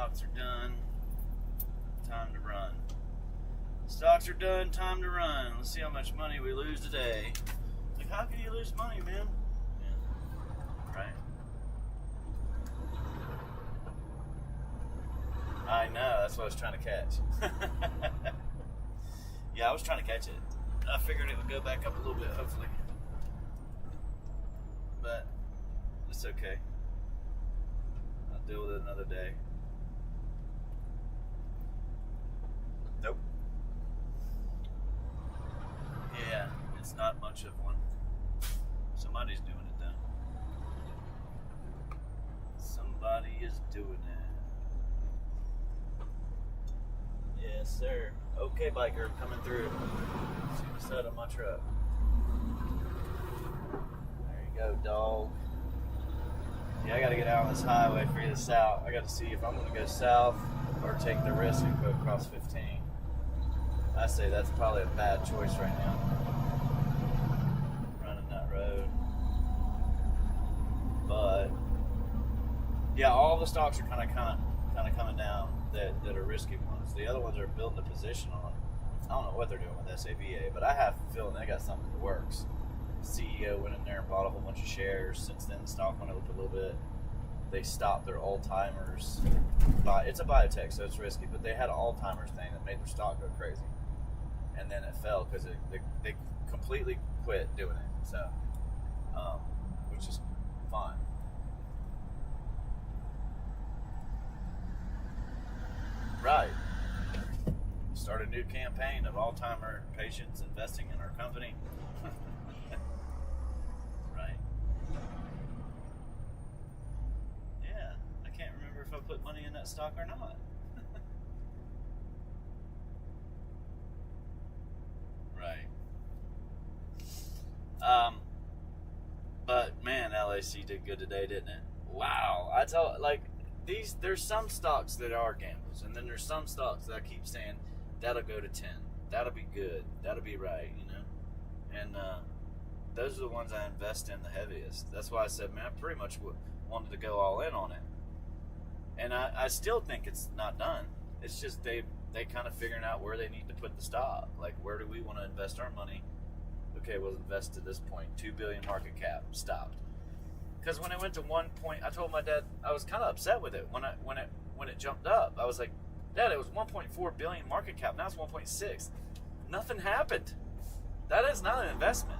Stocks are done. Time to run. Stocks are done. Time to run. Let's see how much money we lose today. Like, how can you lose money, man? Yeah. Right? I know. That's what I was trying to catch. Yeah, I was trying to catch it. I figured it would go back up a little bit, hopefully. But it's okay. I'll deal with it another day. Nope. Yeah, it's not much of one. Somebody's doing it though. Somebody is doing it. Yes, sir. Okay, biker, coming through. See the side of my truck. There you go, dog. Yeah, I gotta get out on this highway, figure this out. I gotta see if I'm gonna go south or take the risk and go across 15. I say that's probably a bad choice right now. Running that road. But yeah, all the stocks are kind of coming down that are risky ones. The other ones are building a position on. I don't know what they're doing with SAVA, but I have a feeling they got something that works. CEO went in there and bought a whole bunch of shares. Since then, the stock went up a little bit. They stopped their Alzheimer's. It's a biotech, so it's risky, but they had an Alzheimer's thing that made their stock go crazy. And then it fell because they completely quit doing it. So, which is fine. Right. Start a new campaign of Alzheimer patients investing in our company. Right. Yeah, I can't remember if I put money in that stock or not. Right. But man, LAC did good today, didn't it? Wow. There's some stocks that are gambles, and then there's some stocks that I keep saying that'll go to 10, that'll be good, that'll be right, and those are the ones I invest in the heaviest. That's why I said, man, I pretty much wanted to go all in on it, and I still think it's not done. It's just they kind of figuring out where they need to put the stock. Like, where do we want to invest our money? Okay, we'll invest at this point. 2 billion market cap, stopped. Because when it went to 1 point, I told my dad I was kind of upset with it when it jumped up. I was like, Dad, it was 1.4 billion market cap. Now it's 1.6. Nothing happened. That is not an investment.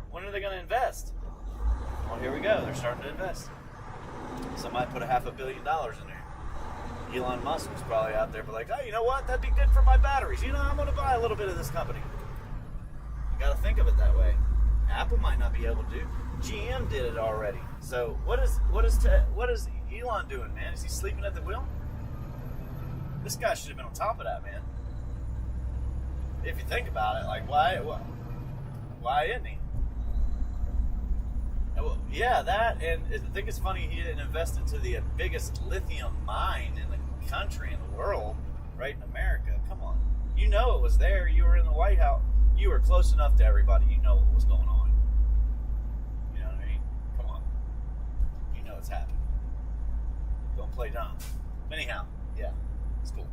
When are they going to invest? Well, here we go. They're starting to invest. Somebody put $500 million in there. Elon Musk was probably out there, but like, oh, you know what? That'd be good for my batteries. I'm going to buy a little bit of this company. You got to think of it that way. Apple might not be able to. GM did it already. So what is Elon doing, man? Is he sleeping at the wheel? This guy should have been on top of that, man. If you think about it, like, why isn't he? Well, yeah, that, and I think it's funny he didn't invest into the biggest lithium mine in the country, in the world, right in America. Come on. You know it was there. You were in the White House. You were close enough to everybody. You know what was going on. You know what I mean? Come on. You know it's happening. Don't play dumb. Anyhow, yeah, it's cool.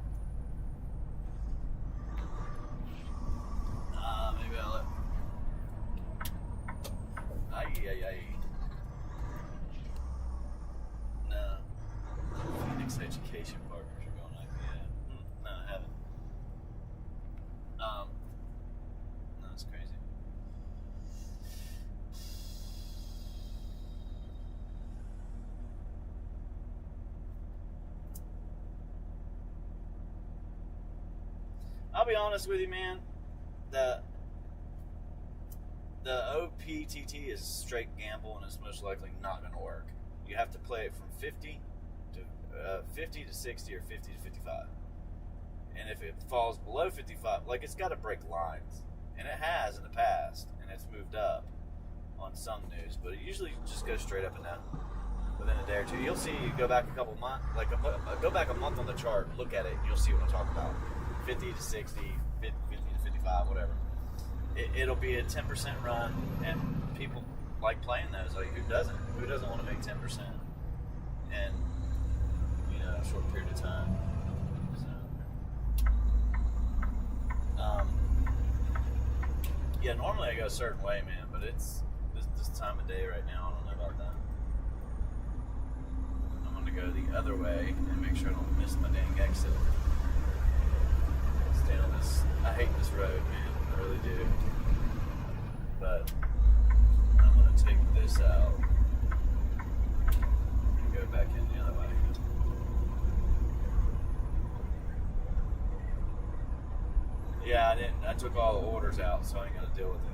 Maybe I'll let... Aye. No. Phoenix Education Partners are going IPO. No, I haven't. No, it's crazy. I'll be honest with you, man. The OPTT is a straight gamble, and it's most likely not going to work. You have to play it from 50 to 60 or 50 to 55. And if it falls below 55, like, it's got to break lines. And it has in the past, and it's moved up on some news, but it usually just goes straight up and down within a day or two. You'll see, you go back a couple months, go back a month on the chart, look at it, and you'll see what I'm talking about. 50 to 60, 50 to 55, whatever. It'll be a 10% run, and people like playing those. Like, who doesn't? Who doesn't want to make 10%? And, a short period of time. So, yeah, normally I go a certain way, man, but it's this time of day right now. I don't know about that. I'm gonna go the other way and make sure I don't miss my dang exit. Stay on this. I hate this road, man. I really do. But I'm gonna take this out and go back in the other way. Yeah, I took all the orders out, so I ain't gonna deal with it.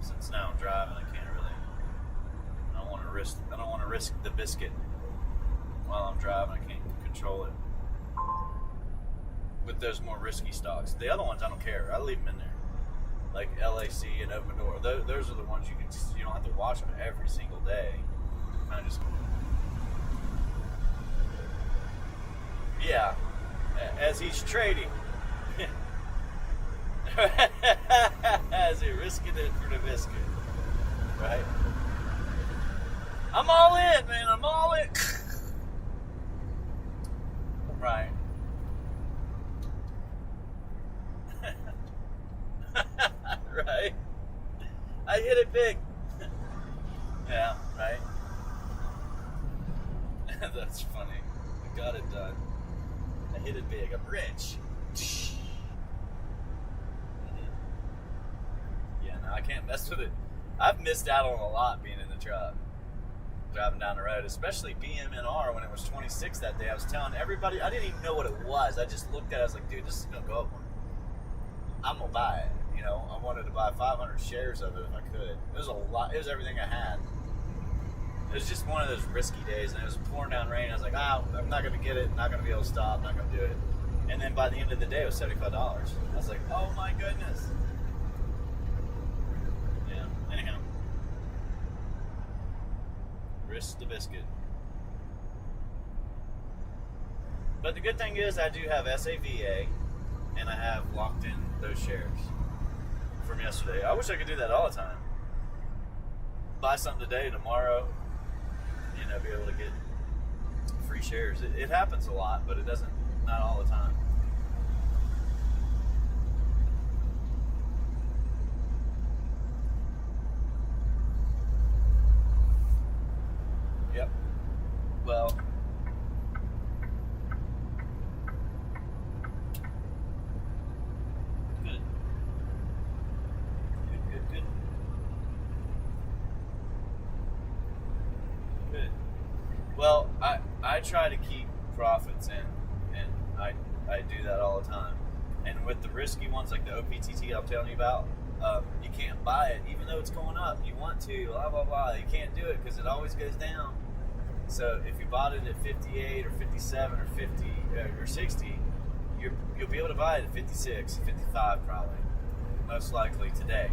Since now I'm driving, I can't really. I don't want to risk the biscuit while I'm driving. I can't control it. With those more risky stocks, the other ones I don't care. I leave them in there, like LAC and Open Door. Those are the ones you don't have to watch them every single day. Kind of just, yeah. As he's trading. As he risking it for the biscuit, right? I'm all in, man. I'm all in. Right. Right. I hit it big. Yeah, right. That's funny. I got it done. I hit it big. I'm rich. I can't mess with it. I've missed out on a lot being in the truck, driving down the road, especially BMNR when it was 26 that day. I was telling everybody, I didn't even know what it was. I just looked at it, I was like, dude, this is going to go up. I'm going to buy it. You know, I wanted to buy 500 shares of it if I could. It was a lot. It was everything I had. It was just one of those risky days, and it was pouring down rain. I was like, I'm not going to get it. Not going to be able to stop. Not going to do it. And then by the end of the day, it was $75. I was like, oh my goodness. Anyhow, risk the biscuit. But the good thing is I do have SAVA, and I have locked in those shares from yesterday. I wish I could do that all the time. Buy something today, tomorrow, be able to get free shares. It happens a lot, but it doesn't, not all the time. Yep. Well, good. Good. Good. Well, I try to keep profits in, and I do that all the time. And with the risky ones like the OPTT I'm telling you about, you can't buy it even though it's going up. You want to, blah blah blah. You can't do it because it always goes down. So if you bought it at 58 or 57 or 50 or 60, you'll be able to buy it at 56, 55 probably, most likely today,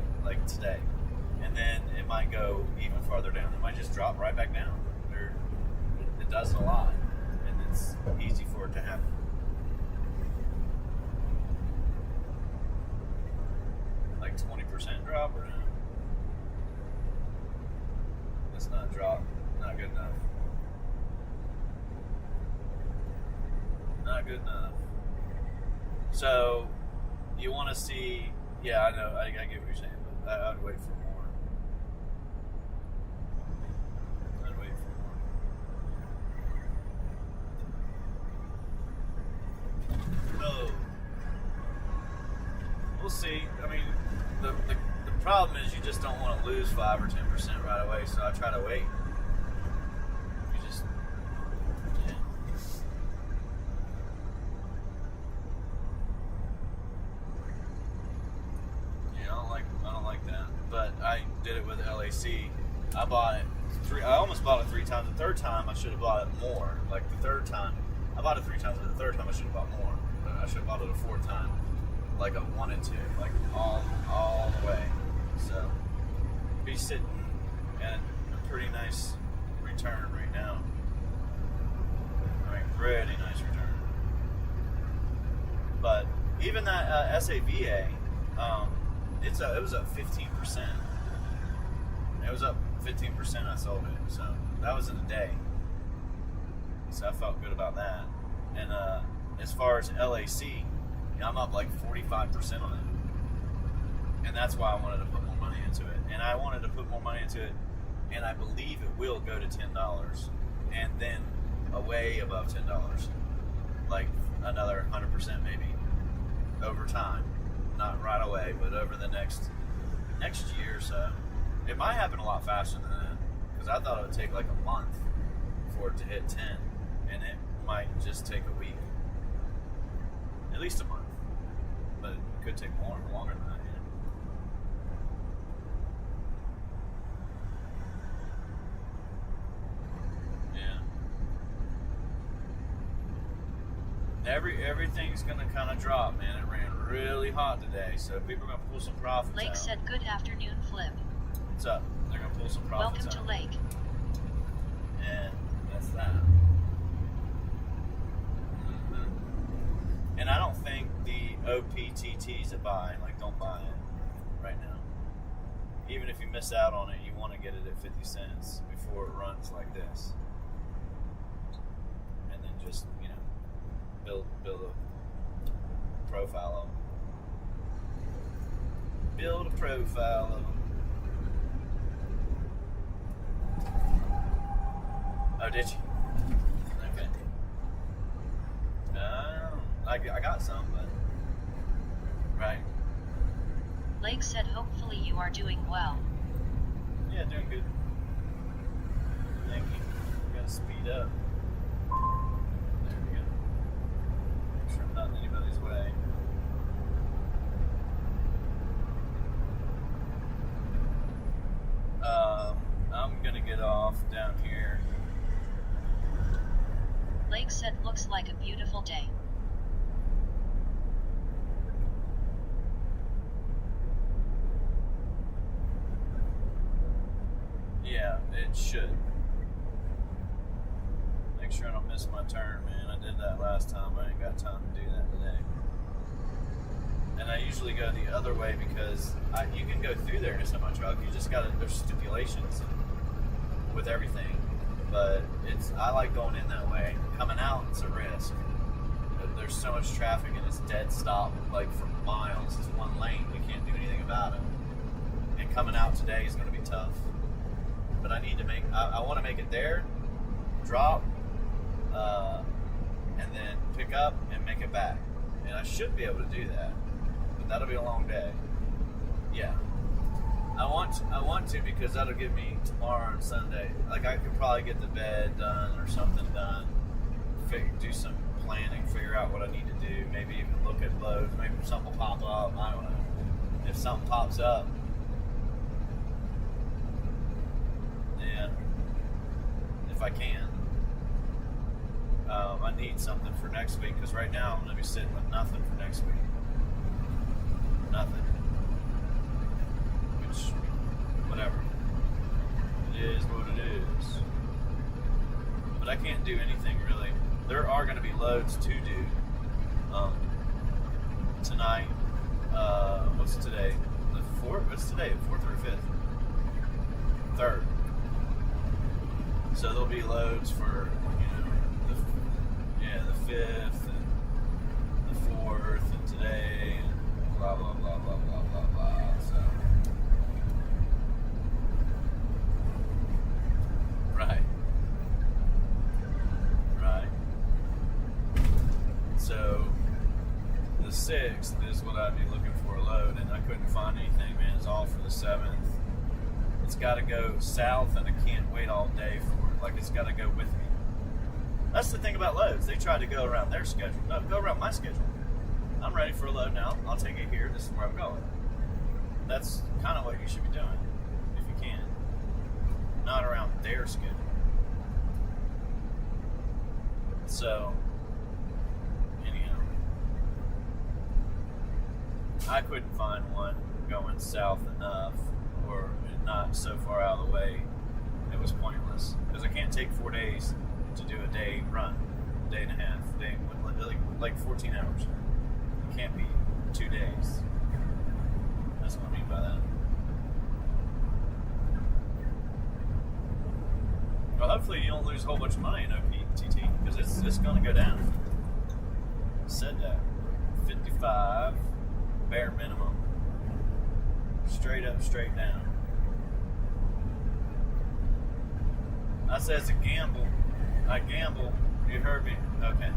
and then it might go even farther down. It might just drop right back down. It does a lot, and it's easy for it to happen. Like 20% drop or no? That's not a drop. Not good enough. Not good enough. So, you want to see... Yeah, I know. I get what you're saying, but I'd wait for more. I'd wait for more. No. We'll see. I mean, the problem is you just don't want to lose 5 or 10% right away, so I try to wait. You just... Yeah. I don't like that. But I did it with LAC. I bought it I almost bought it 3 times. The third time I should have bought it more. Like the third time, I bought it 3 times, but the third time I should have bought more. But I should have bought it a 4th time, like I wanted to, like all the way. So be sitting at a pretty nice return right now. I mean, pretty nice return. But even that SAVA, it was up 15%. It was up 15%. I sold it, so that was in a day. So I felt good about that. And as far as LAC, I'm up like 45% on it. And that's why I wanted to put more money into it. And I wanted to put more money into it, and I believe it will go to $10, and then way above $10, like another 100% maybe over time, not right away, but over the next year or so. It might happen a lot faster than that, because I thought it would take like a month for it to hit 10, and it might just take a week, at least a month, but it could take longer than that. Everything's gonna kind of drop, man. It ran really hot today, so people are gonna pull some profits Lake out. said, "Good afternoon, Flip." What's up? They're gonna pull some profits Welcome out. to Lake. And that's that. And I don't think the OPTT's a buy. Like, don't buy it right now. Even if you miss out on it, you want to get it at 50 cents before it runs like this. And then just, build a profile of them. Build a profile of them. Oh, did you? Okay. I got some, but right. Lake said, "Hopefully you are doing well." Yeah, doing good. Thank you. We gotta speed up. There we go. Make sure I'm not in anybody's way. I'm gonna get off down here. Lake said, "Looks like a beautiful day." Yeah, it should. Make sure I don't miss my turn, man. I did that last time. I ain't got time to do that today. And I usually go the other way because you can go through there in a semi-truck. You just gotta, there's stipulations with everything. But I like going in that way. Coming out, it's a risk. There's so much traffic and it's dead stop, like for miles. It's one lane. We can't do anything about it. And coming out today is gonna be tough. But I want to make it there, drop, and then pick up and make it back. And I should be able to do that, but that'll be a long day. Yeah, I want to because that'll give me tomorrow and Sunday. Like I could probably get the bed done or something done, do some planning, figure out what I need to do. Maybe even look at loads. Maybe something will pop up. I don't know. If something pops up. If I can. I need something for next week because right now I'm going to be sitting with nothing for next week. Nothing. Which, whatever. It is what it is. But I can't do anything really. There are going to be loads to do. Tonight, what's today? The 4th? What's today? The 4th or 5th? 3rd. So there'll be loads for, the 5th and the 4th and today and blah, blah, blah, blah, blah, blah, blah. So, right. So the 6th is what I'd be looking for a load, and I couldn't find anything, man. It's all for the 7th. It's got to go south, and I can't wait all day for it. Like, it's got to go with me. That's the thing about loads. They try to go around their schedule. No, go around my schedule. I'm ready for a load now. I'll take it here. This is where I'm going. That's kind of what you should be doing, if you can. Not around their schedule. So, anyhow. I couldn't find one going south enough, or not so far out of the way, it was pointless. Because I can't take 4 days to do a day run, day and a half, like 14 hours. It can't be 2 days. That's what I mean by that. Well, hopefully you don't lose a whole bunch of money in OPTT, because it's going to go down. said that. 55, bare minimum. Straight up, straight down. I said it's a gamble. I gamble. You heard me? Okay.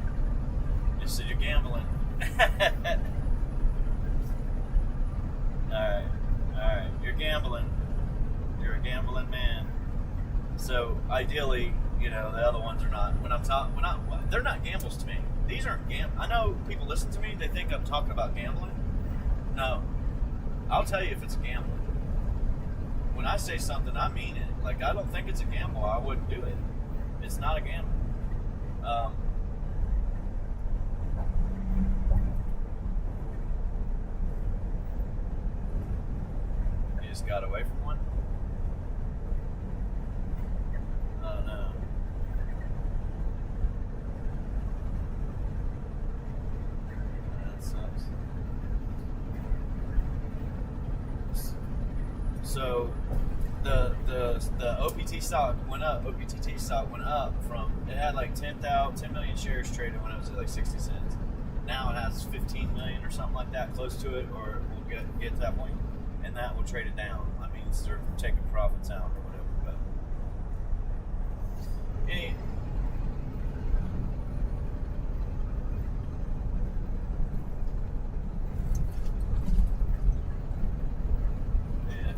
You said you're gambling. Alright. You're gambling. You're a gambling man. So ideally, the other ones are not. They're not gambles to me. These aren't I know people listen to me, they think I'm talking about gambling. No. I'll tell you if it's a gamble. When I say something, I mean it. Like, I don't think it's a gamble. I wouldn't do it. It's not a gamble. You just got away from one? Oh, no. That sucks. So the OPT stock went up. OPTT stock went up from, it had like 10 million shares traded when it was at like 60 cents. Now it has 15 million or something like that, close to it, or we'll get to that point, and that will trade it down. I mean, they're taking profits out or whatever. But yeah,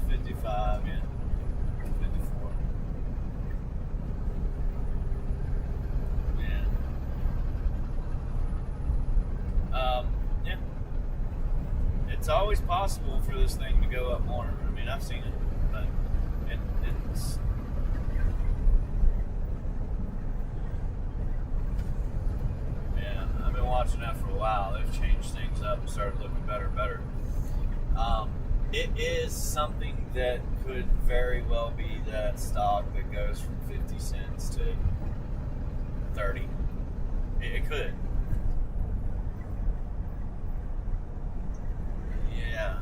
55, yeah. 54. Yeah. Yeah. It's always possible for this thing to go up more. I mean, I've seen it, but it's... Yeah, I've been watching that for a while. They've changed things up and started looking better and better. It is something that could very well be that stock that goes from 50 cents to 30. It could. Yeah.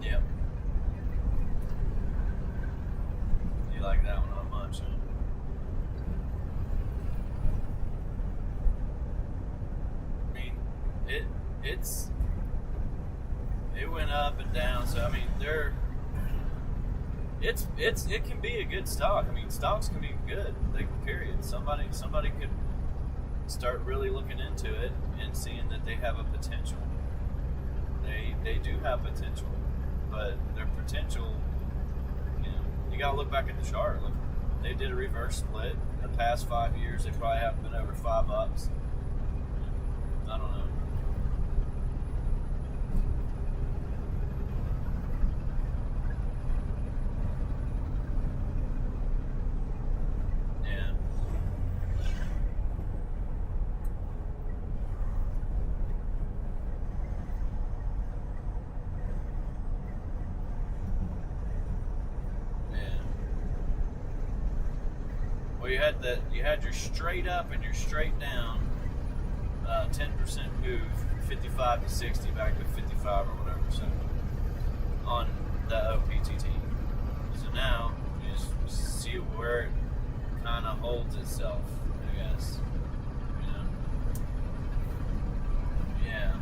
Yep. You like that one not much, huh? I mean, it went up and down, so I mean it can be a good stock. I mean, stocks can be good, like, period. Somebody could start really looking into it and seeing that they have a potential. They do have potential, but their potential, you gotta look back at the chart. Look, they did a reverse split. In the past 5 years, they probably haven't been over $5. I don't know. Yeah. Yeah. Well, you had your straight up and your straight down. 10% move, 55 to 60 back to 55 or whatever, so on the OPTT. So now you just see where it kind of holds itself, I guess. Yeah.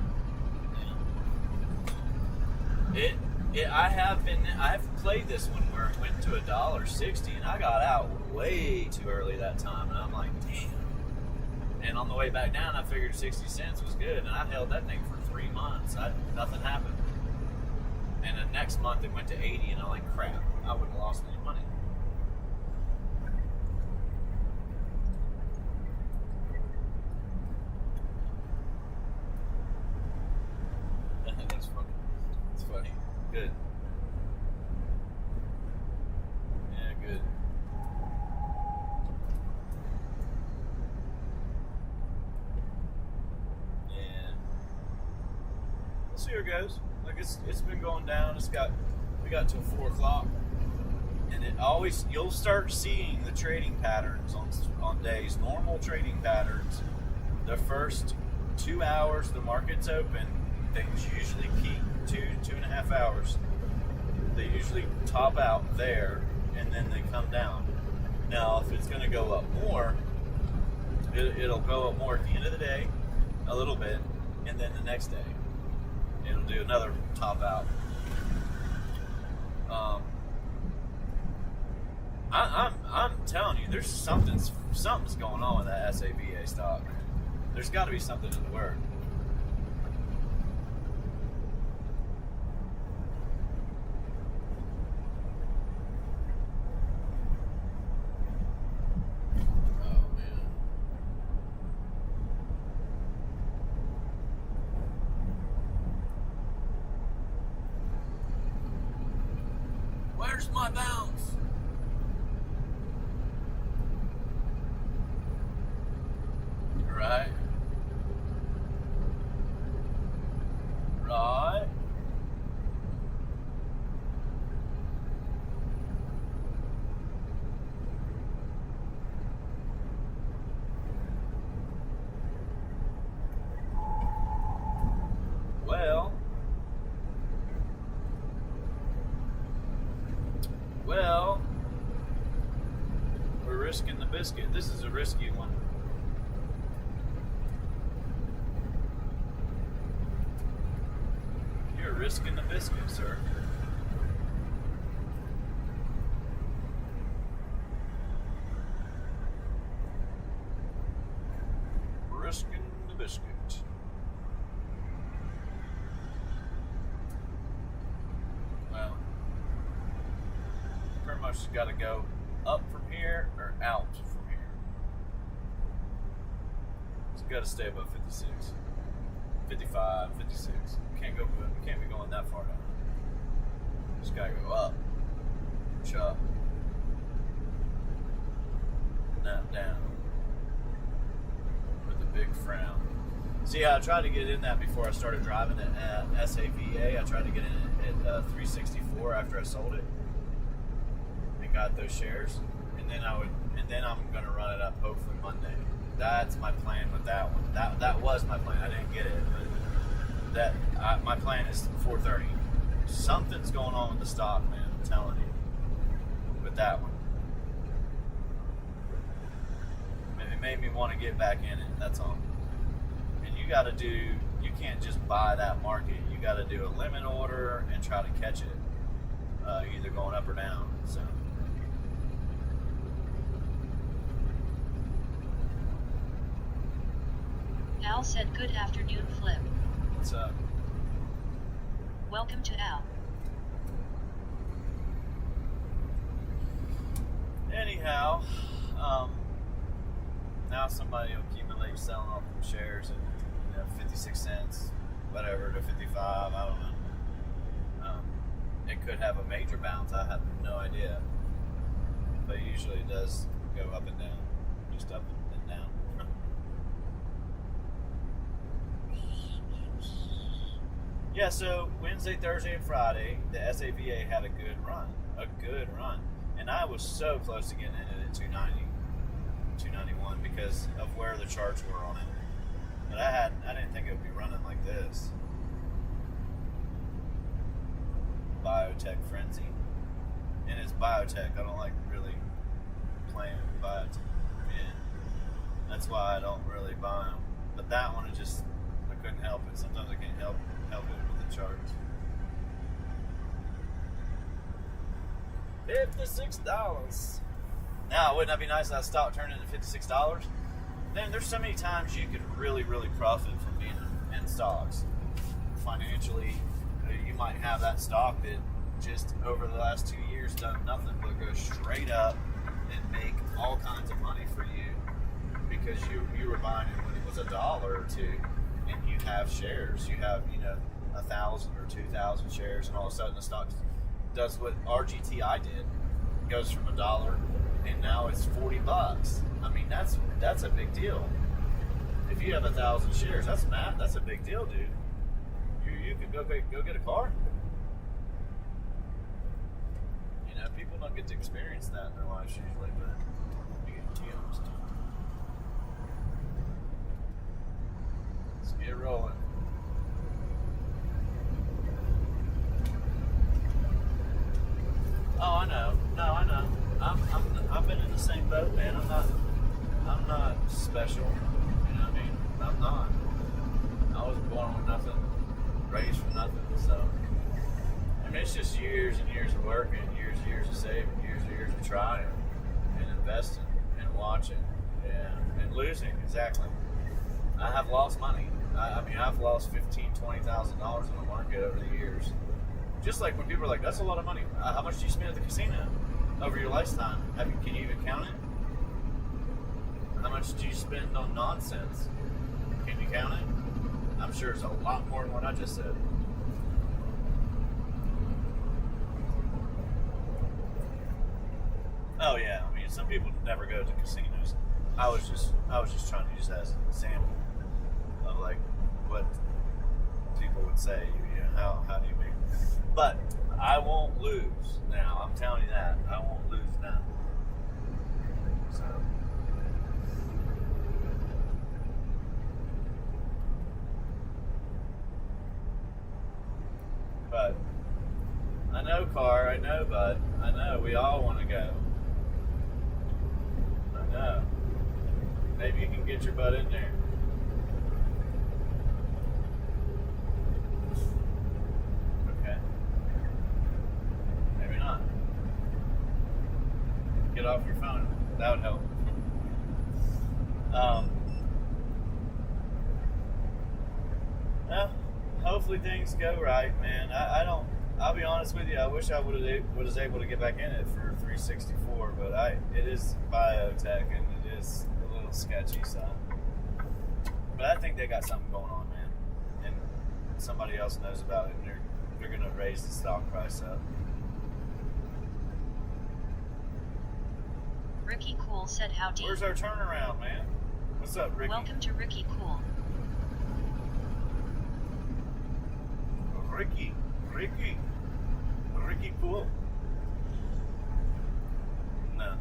I've played this one where it went to $1.60 and I got out way too early that time, and I'm like, damn. And on the way back down, I figured 60 cents was good, and I held that thing for 3 months. Nothing happened. And the next month it went to 80, and I'm like, crap, I wouldn't have lost any money. That's funny. It's funny. Good. Yeah, good. See where it goes. Like, it's been going down. We got till 4 o'clock, and you'll start seeing the trading patterns on days, normal trading patterns. The first 2 hours the market's open, things usually peak 2.5 hours. They usually top out there and then they come down. Now, if it's going to go up more, it'll go up more at the end of the day, a little bit, and then the next day it'll do another top out. I'm telling you, there's something's going on with that SAVA stock. There's got to be something in the word. Where's my bounce? Right. Right. Well, we're risking the biscuit. This is a risky one. You're risking the biscuit, sir. Risking the biscuit. Well, pretty much got to go up from here or out from here. It's got to stay above 56, 55, 56. Can't be going that far down. Just got to go up, chop, not down. With a big frown. See, I tried to get in that before I started driving it at SAVA. I tried to get in at 364 after I sold it and got those shares, and then I'm going to run it up hopefully Monday. That's my plan with that one. That was my plan. I didn't get it, but my plan is 430. Something's going on with the stock, man. I'm telling you, with that one. It made me want to get back in it. That's all. And you can't just buy that market. You got to do a limit order and try to catch it, either going up or down. So. Al said good afternoon, Flip. What's up? Welcome to Al. Anyhow, now somebody will accumulate selling off them shares at 56 cents, whatever, to 55. I don't know. It could have a major bounce. I have no idea. But usually it does go up and down, just up and down. Yeah, so Wednesday, Thursday, and Friday, the SAVA had a good run. And I was so close to getting in it at 290, 291 because of where the charts were on it. But I didn't think it would be running like this. Biotech frenzy. And it's biotech. I don't like really playing with biotech. Yeah. That's why I don't really buy them. But that one, I couldn't help it. Sometimes I can't help it with the charts. $56. Now, wouldn't that be nice if that stock turned into $56? Then there's so many times you could really, really profit from being in stocks. Financially, you might have that stock that just over the last 2 years done nothing but go straight up and make all kinds of money for you because you were buying it when it was $1 or $2, and you have shares. You have 1,000 or 2,000 shares, and all of a sudden the stock does what RGTI did. It goes from $1 and now it's $40. I mean, that's a big deal. If you have 1,000 shares, that's a big deal, dude. You could go get a car. People don't get to experience that in their lives usually, but you get stuff. Let's get rolling. same boat, man. I'm not special. You know what I mean? I'm not. I was born with nothing, raised from nothing. So, I mean, it's just years and years of work and years of saving, years of trying and investing and watching and losing. Exactly. I have lost money. I mean, I've lost $15,000-$20,000 in the market over the years. Just like when people are like, "That's a lot of money." How much do you spend at the casino over your lifetime? Can you even count it? How much do you spend on nonsense? Can you count it? I'm sure it's a lot more than what I just said. Oh yeah, I mean, some people never go to casinos. I was just trying to use that as an example of like what people would say. You know, how do you make? But I won't lose now. I'm telling you that I won't lose now. So. But I know, Car. I know, Bud. I know. We all want to go. I know. Maybe you can get your butt in there. Okay. Maybe not. Get off your phone. That would help. Well, hopefully things go right, man. I'll be honest with you, I wish I was able to get back in it for 364, but it is biotech and it is a little sketchy, so. But I think they got something going on, man. And somebody else knows about it, and they're gonna raise the stock price up. Ricky Cool said howdy. Where's our turnaround, man? What's up, Ricky? Welcome to Ricky Cool. Ricky Cool. No.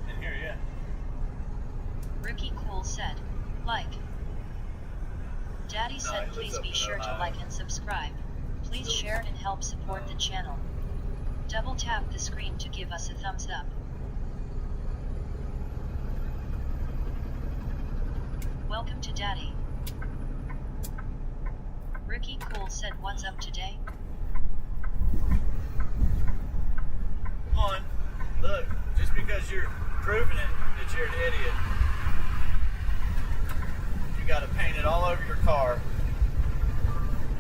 In here, yeah. Ricky Cool said, like. Daddy said he lives please up be in sure to Ohio. like and subscribe. Please share and help support the channel. Double tap the screen to give us a thumbs up. Welcome to Daddy. Ricky Cool said what's up today? Come on. Look, just because you're proving it that you're an idiot, you gotta paint it all over your car.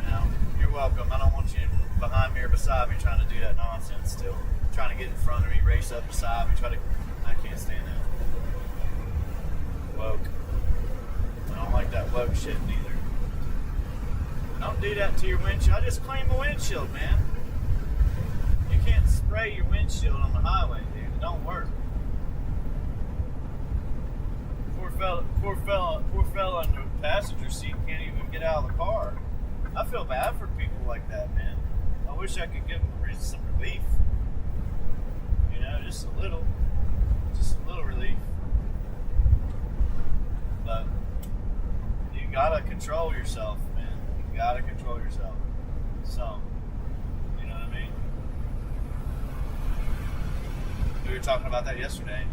You know, you're welcome. I don't want you behind me or beside me trying to do that nonsense still. Trying to get in front of me, race up beside me, I can't stand that. Woke. I don't like that woke shit neither. Don't do that to your windshield. I just cleaned my windshield, man. You can't spray your windshield on the highway, dude. It don't work. Poor fella in the passenger seat can't even get out of the car. I feel bad for people like that, man. I wish I could give them some relief. You know, just a little relief. But you gotta control yourself, man. You gotta control yourself. So, you know what I mean? We were talking about that yesterday.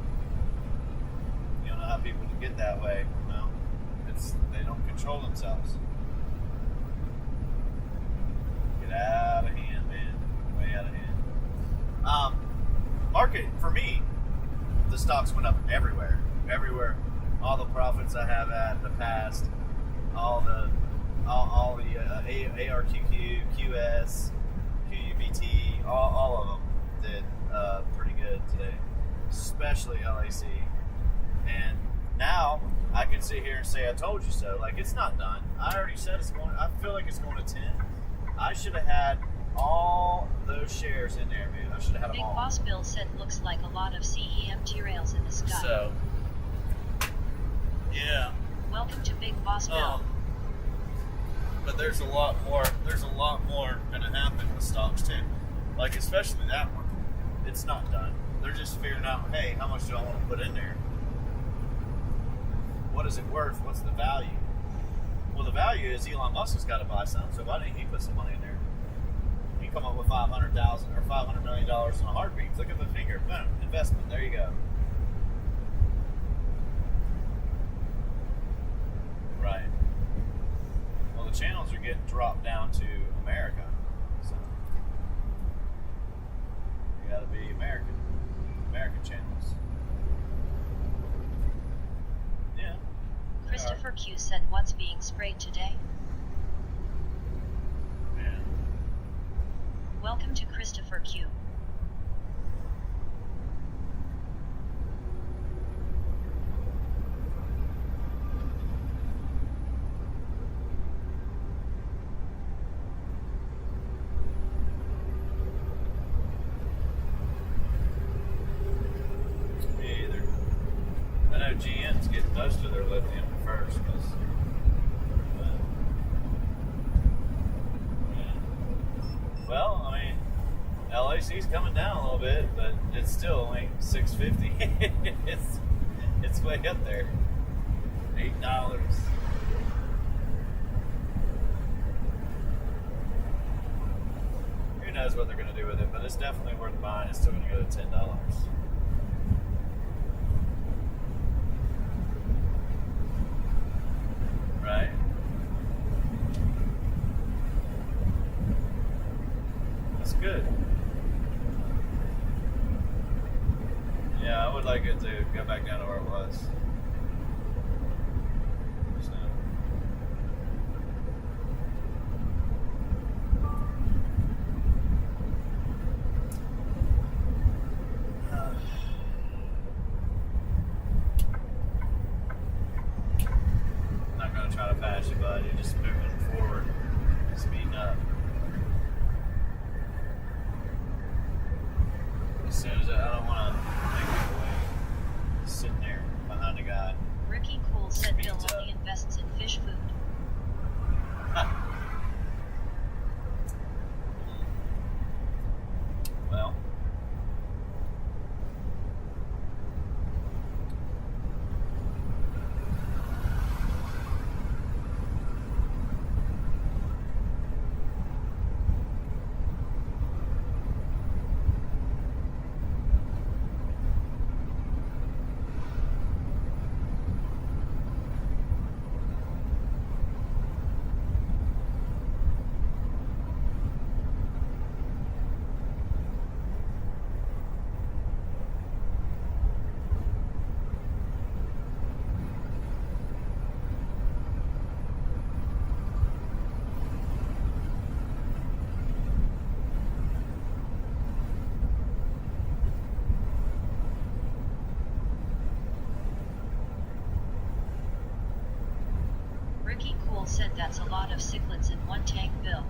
You don't know how people can get that way. No, they don't control themselves. Get out of hand, man. Way out of hand. Market for me, the stocks went up everywhere. All the profits I have had in the past, all the ARQQ, QS, QUBT, all of them did pretty good today, especially LAC. And now I can sit here and say I told you so. Like, it's not done. I already said it's going. I feel like it's going to 10. I should have had all those shares in there, man. I should have had them Big all. Boss Bill said looks like a lot of CEMT rails in the sky. So, yeah. Welcome to Big Boss Bill. But there's a lot more. There's a lot more going to happen with stocks too. Like, especially that one. It's not done. They're just figuring out, hey, how much do I want to put in there? What is it worth? What's the value? Well, the value is Elon Musk has got to buy some. So why didn't he put some money in there? come up with $500,000 or $500 million in a heartbeat. Click of a finger, boom, investment. There you go. Right. Well, the channels are getting dropped down to America, so you got to be American channels. Yeah. Christopher Q said, "What's being sprayed today?" Yeah. Welcome to Christopher Q. Me either. I know GM's getting most of their lithium first. Well, I mean, LAC's coming down a little bit, but it's still only $6.50. it's way up there. $8. Who knows what they're going to do with it, but it's definitely worth buying. It's still going to go to $10. Right? That's good. Yeah, I would like it to go back down to where it was. So. Not going to try to pass you, bud. You're just moving forward, speeding up. As soon as I don't want to make people wait. Sitting there behind a guy. Ricky Cool said Bill Speeds up. only invests in fish food. Well. Ricky Cool said that's a lot of cichlids in one tank, Bill.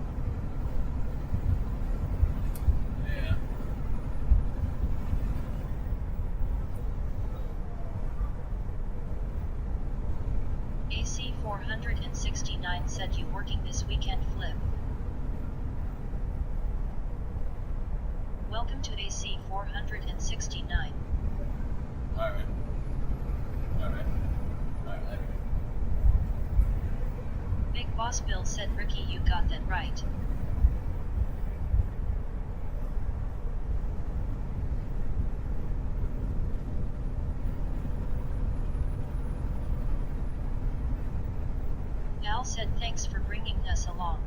Yeah. AC 469 said, "You working this weekend, Flip?" Welcome to AC 469. Alright. Big Boss Bill said, "Ricky, you got that right." Al said, "Thanks for bringing us along."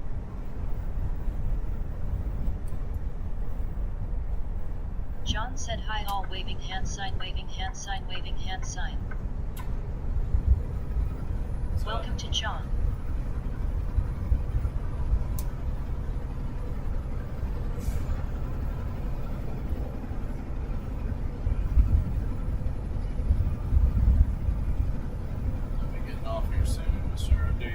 John said, "Hi all, waving hand sign, waving hand sign, waving hand sign." Welcome to John. I'll be getting off here soon, sure do.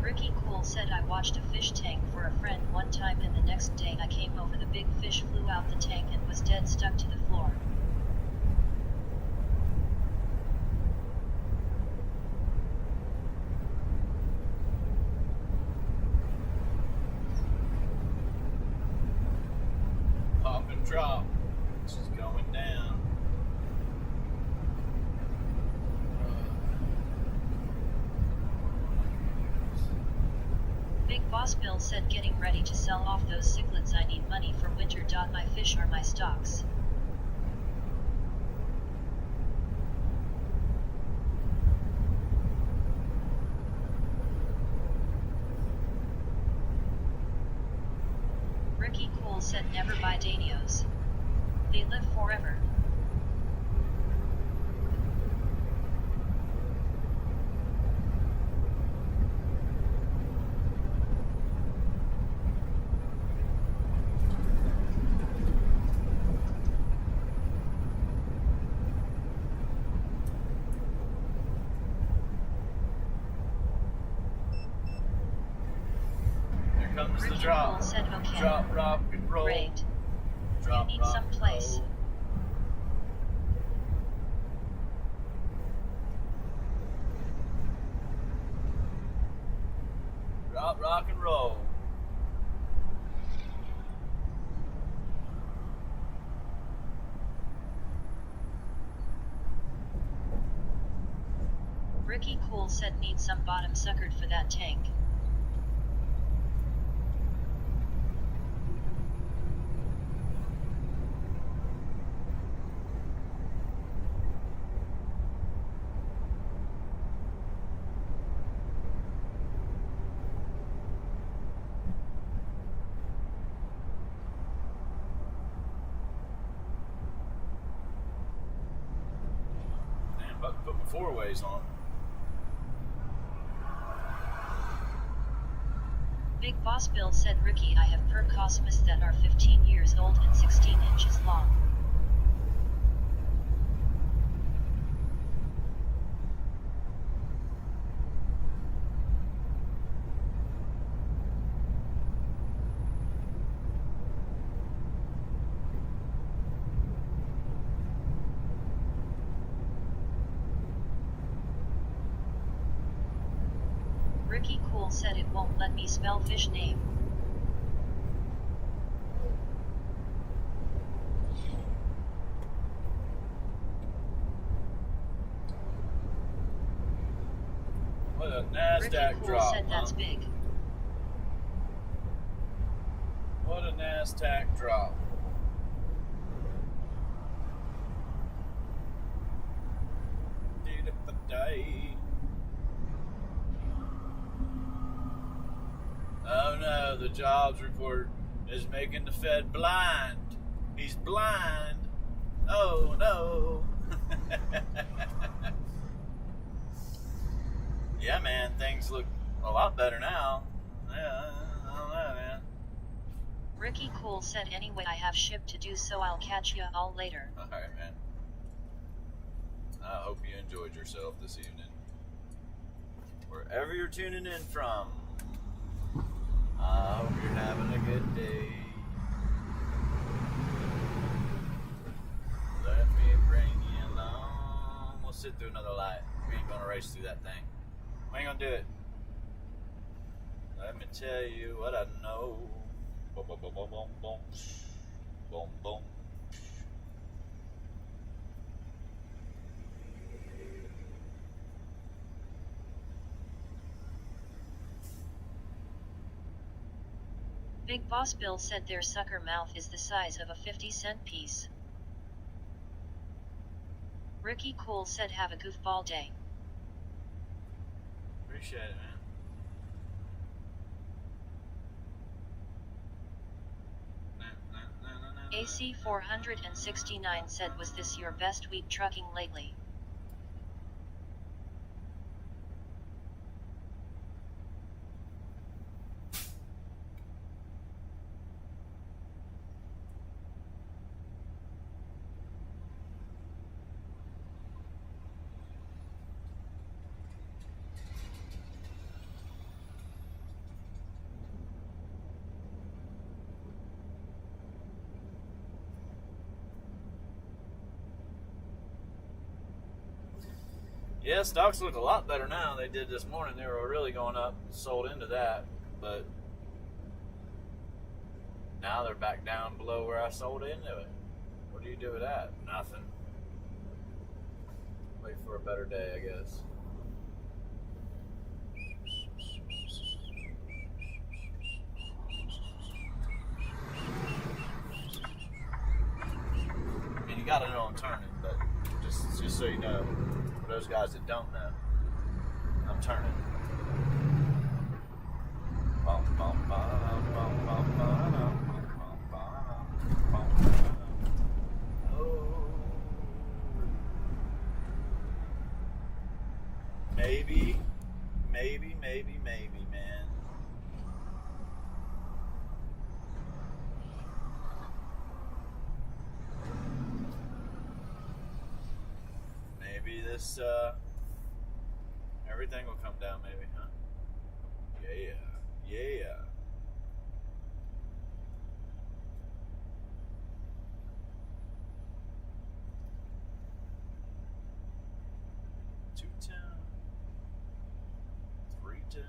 Ricky Cool said, "I watched a fish tank for a friend one time and the next day I came over, the big fish flew out the tank and was dead stuck to the floor." drop. This is going down. Big Boss Bill said getting ready to sell off those cichlids. I need money for winter. My fish are my stocks. Ricky Cool said never buy Danios. They live forever. Comes Ricky the drop. Cool said okay. Drop, rock, and roll. Great. Drop, You need rock, some and place. roll. Drop, rock, and roll. Ricky Cool said need some bottom suckered for that tank. Man, about to put my four ways on. Big Boss Bill said Ricky, I have Percosmus that are 15 years old and 16 inches long. Ricky Cool said it won't let me spell fish name. What a Ricky NASDAQ Cool drop. said that's huh? big. What a NASDAQ drop. Did it for day. Oh no, the jobs report is making the Fed blind. He's blind. Oh no. Yeah, man, things look a lot better now. Yeah, I don't know, man. Ricky Cool said anyway I have ship to do, so I'll catch ya all later. Alright, man. I hope you enjoyed yourself this evening. Wherever you're tuning in from, I hope you're having a good day. Let me bring you along. We'll sit through another light. We ain't gonna race through that thing. We ain't gonna do it. Let me tell you what I know. Boom, boom, boom, boom, boom, boom. Boom, boom. Big Boss Bill said their sucker mouth is the size of a 50-cent piece. Ricky Cool said have a goofball day. Appreciate it, man. AC 469 said was this your best week trucking lately? Yeah, stocks look a lot better now than they did this morning. They were really going up, sold into that. But Now they're back down below where I sold into it. What do you do with that? Nothing. Wait for a better day, I guess. I mean, you gotta know I'm turning, but just so you know, for those guys that don't know, I'm turning. Maybe, man. Maybe this, everything will come down, maybe, huh? Yeah. Two-10. 3-10.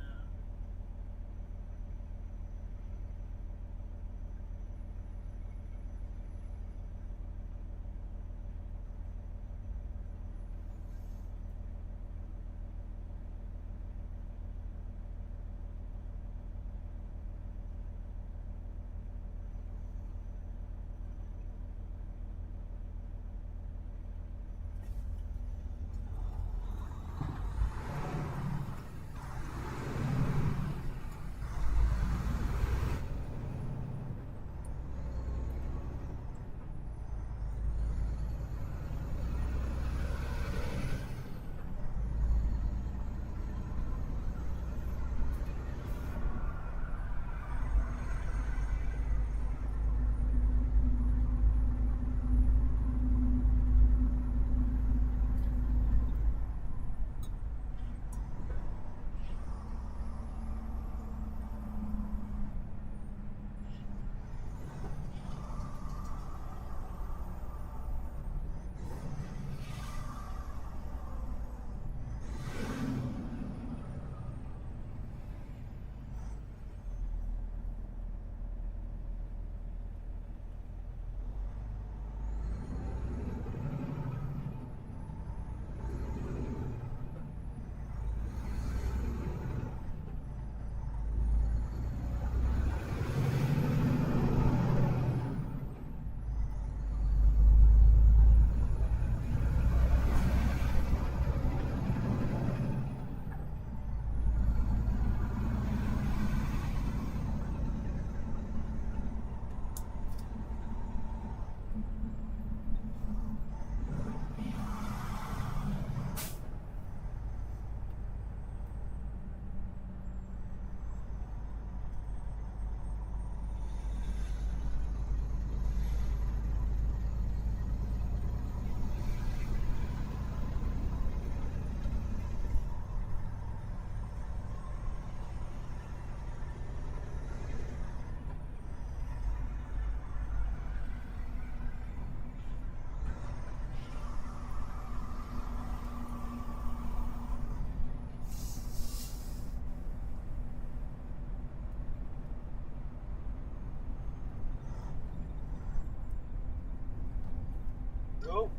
Go.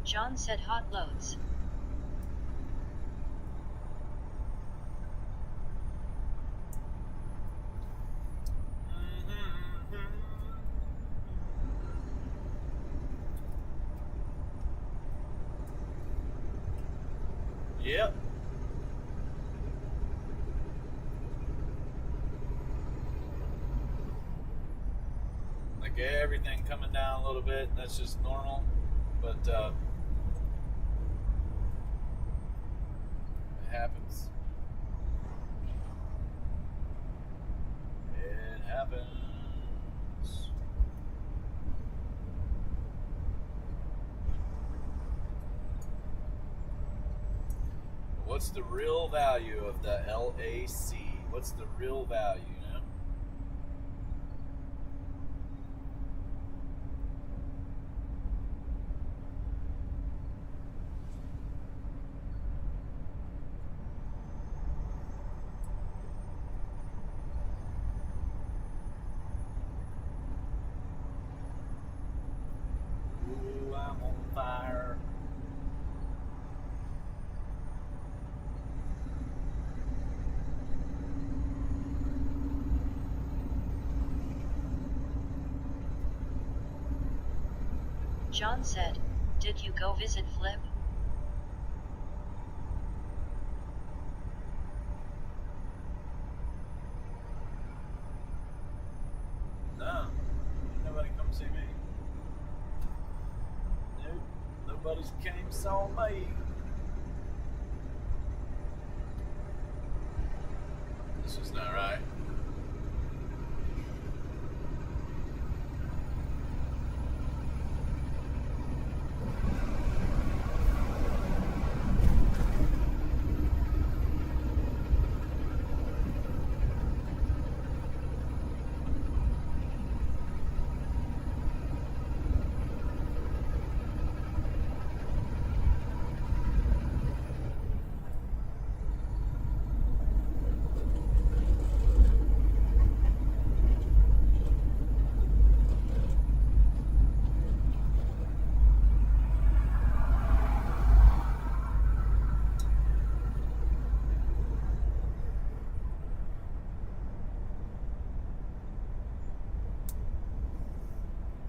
John said hot loads. Yep. like everything coming down a little bit. And that's just normal, but it happens. It happens. What's the real value of the LAC? What's the real value, you know? Ooh, I'm on fire. John said, "Did you go visit Flip?" No, nobody come see me. Nope, nobody's came saw me. This is not right.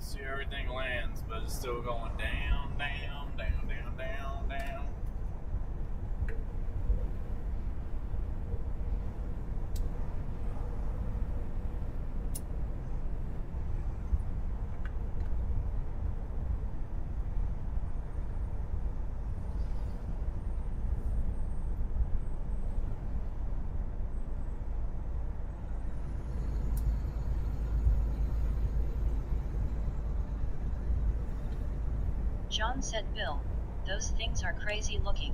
See, everything lands, but it's still going down, down, down, down, down, down. John said, "Bill, those things are crazy looking."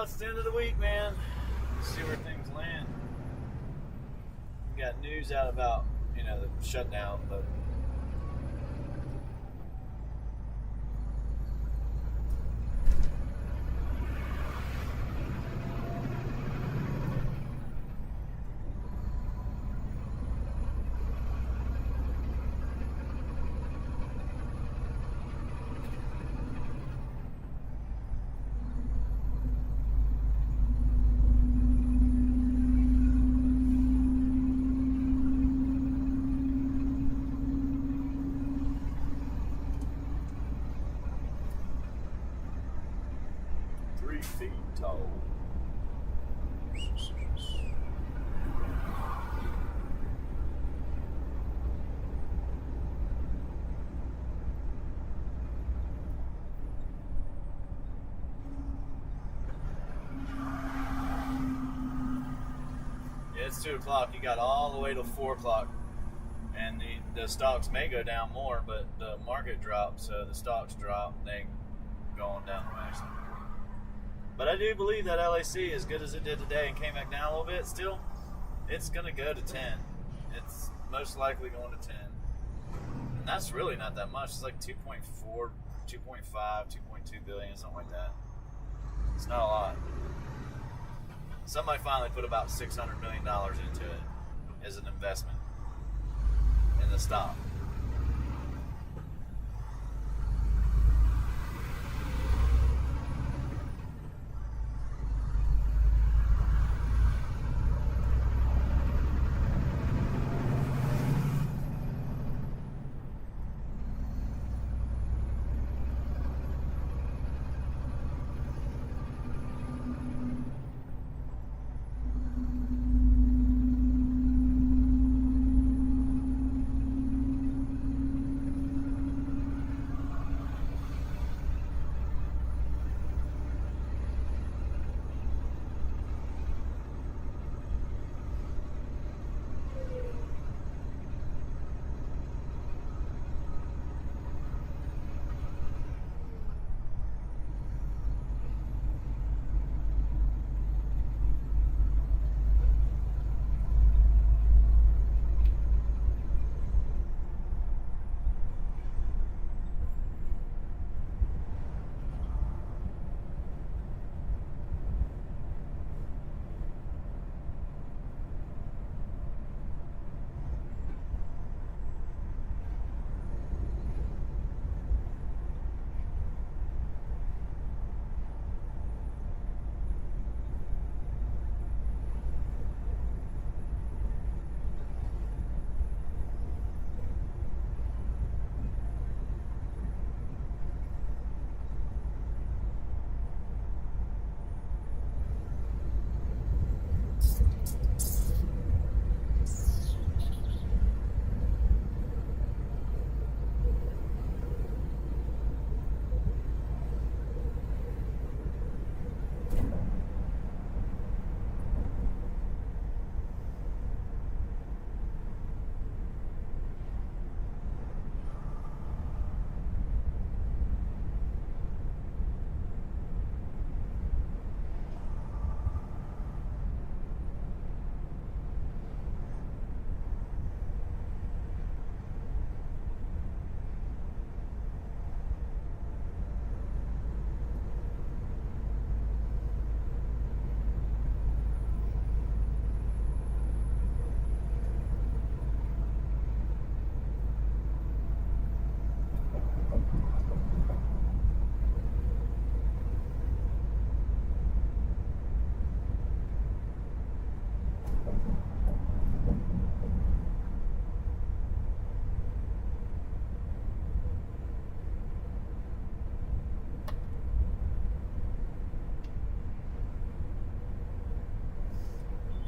it's the end of the week, man. Let's see where things land. We got news out about, the shutdown, but feet tall. Yeah, it's 2 o'clock. You got all the way till 4 o'clock. And the stocks may go down more, but the market dropped, so the stocks drop, they going down the way. But I do believe that LAC, as good as it did today and came back down a little bit, still, it's going to go to 10. It's most likely going to 10. And that's really not that much. It's like 2.4, 2.5, 2.2 billion, something like that. It's not a lot. Somebody finally put about $600 million into it as an investment in the stock.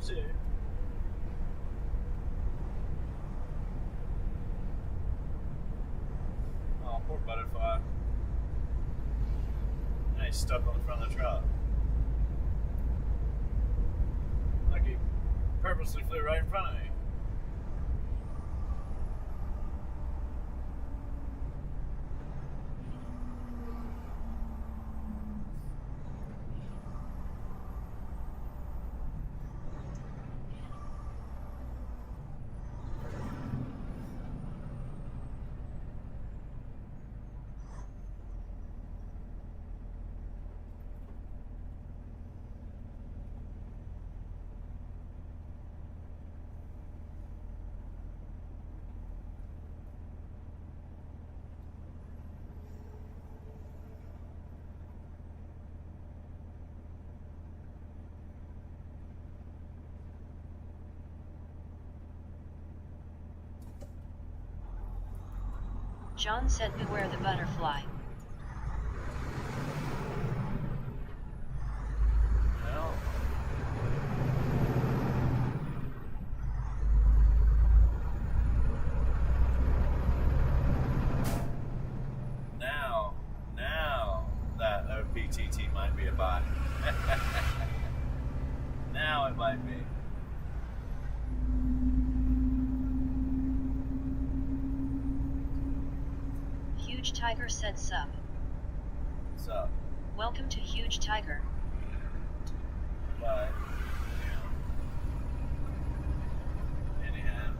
See. Oh, poor butterfly. Now he's stuck on the front of the truck. Like he purposely flew right in front of me. John said beware the butterfly. Well, now that OPTT might be a bot. Now it might be. Huge Tiger said sup. What's up? Welcome to Huge Tiger. But, anyhow.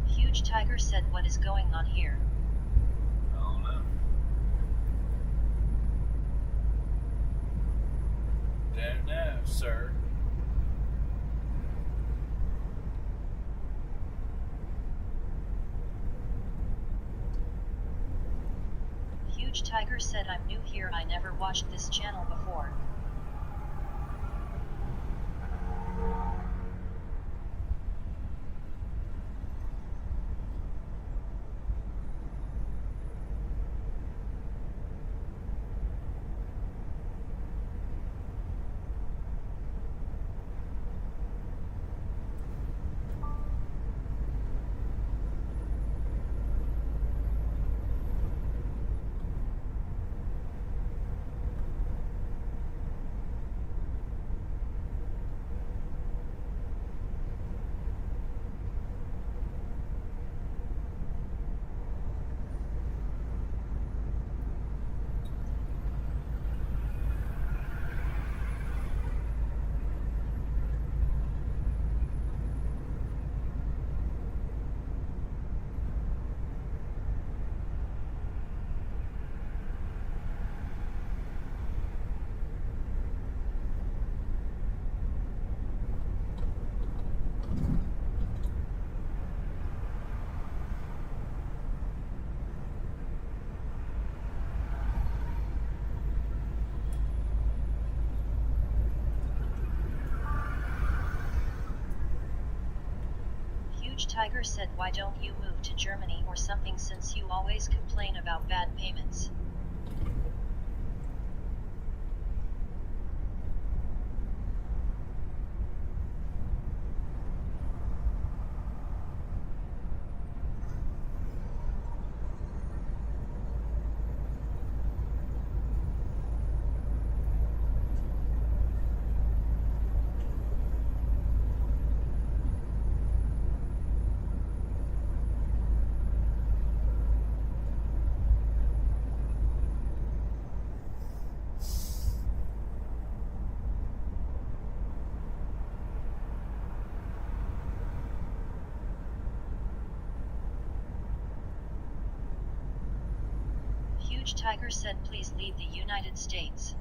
Huge Tiger said what is going on here? I don't know. Don't know, sir. Huge Tiger said I'm new here, I never watched this channel before. Huge Tiger said why don't you move to Germany or something since you always complain about bad payments. Huge Tiger said please leave the United States.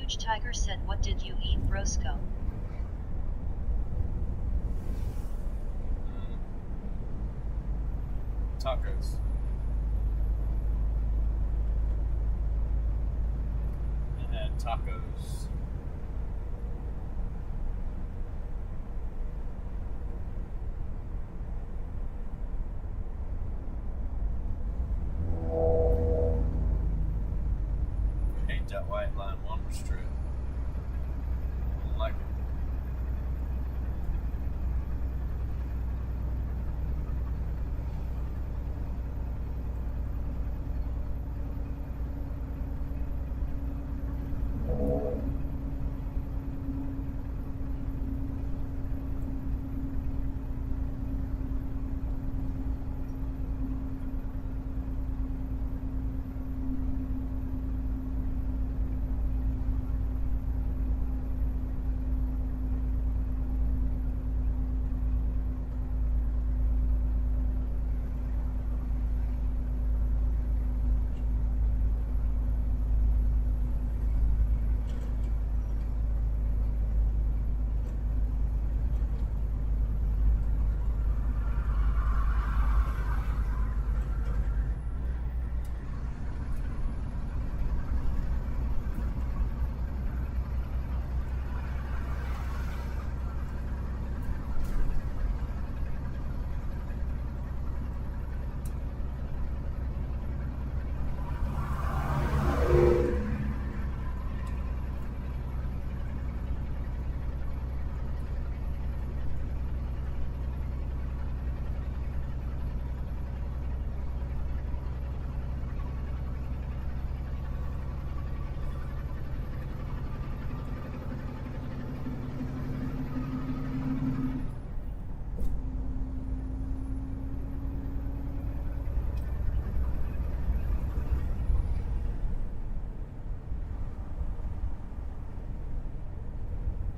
Huge Tiger said, what did you eat, Brosco? Tacos. I had tacos. I hate that white line one strip. I don't like it.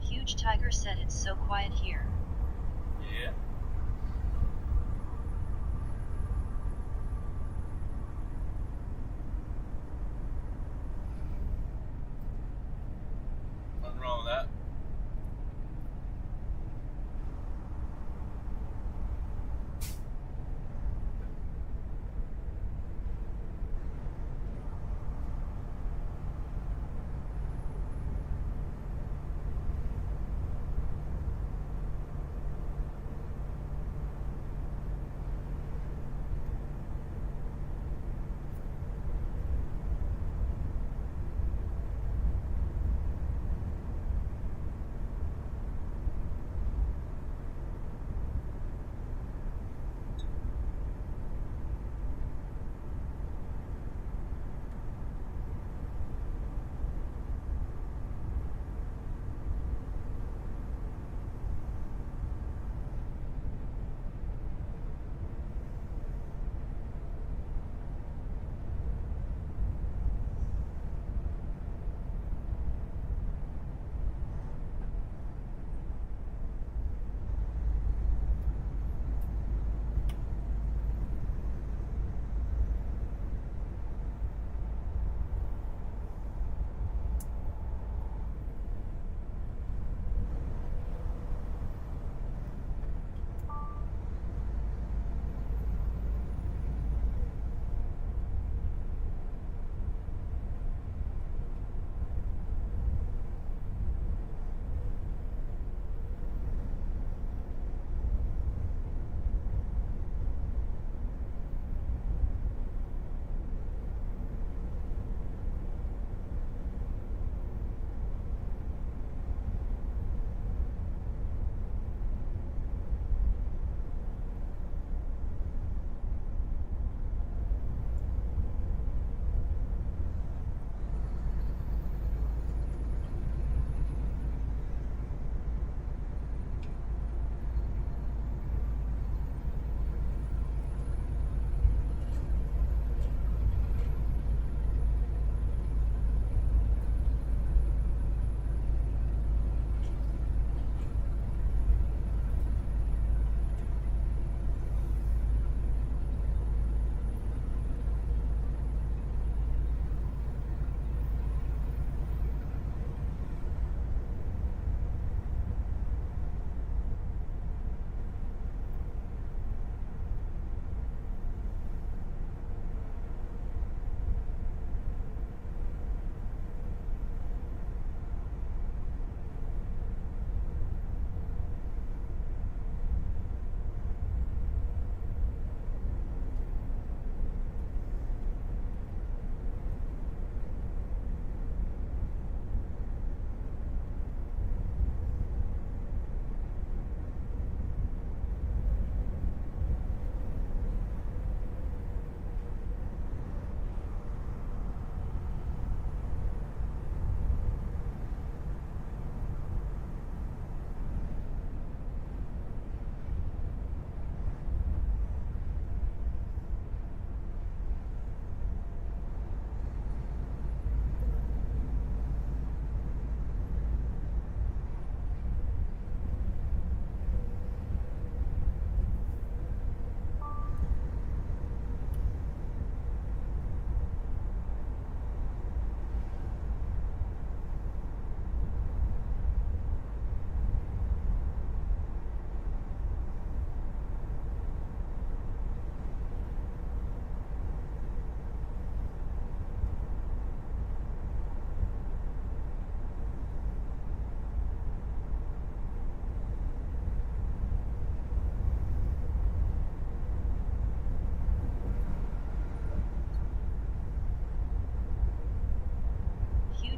Huge Tiger said, it's so quiet here. Yeah. Nothing wrong with that.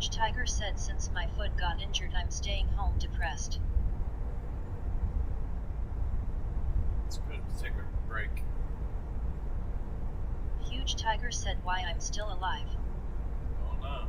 Huge Tiger said, since my foot got injured, I'm staying home depressed. It's good to take a break. Huge Tiger said, why I'm still alive. Oh no.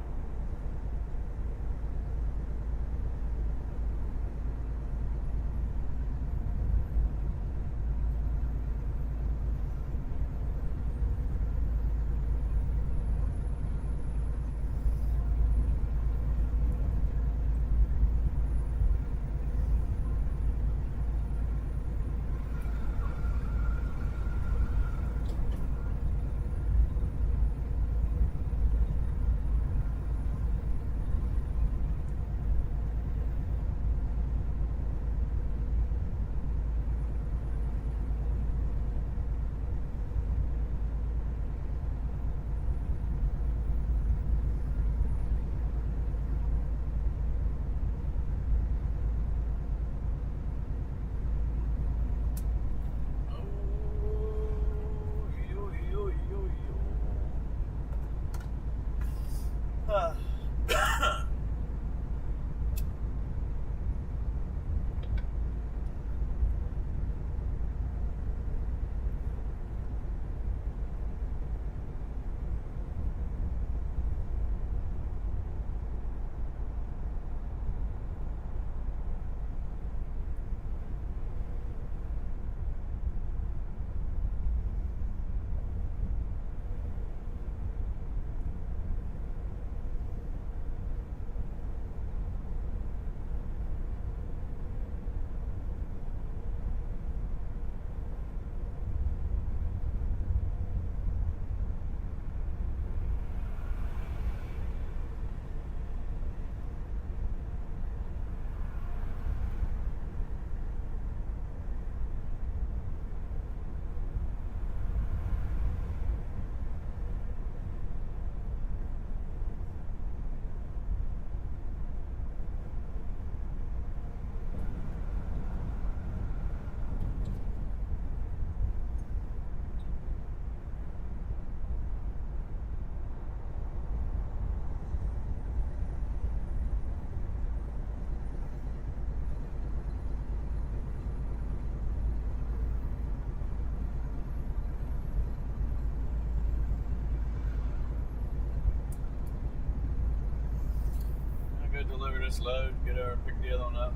Deliver this load, get over, pick the other one up,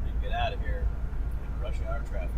and get out of here in rush hour traffic.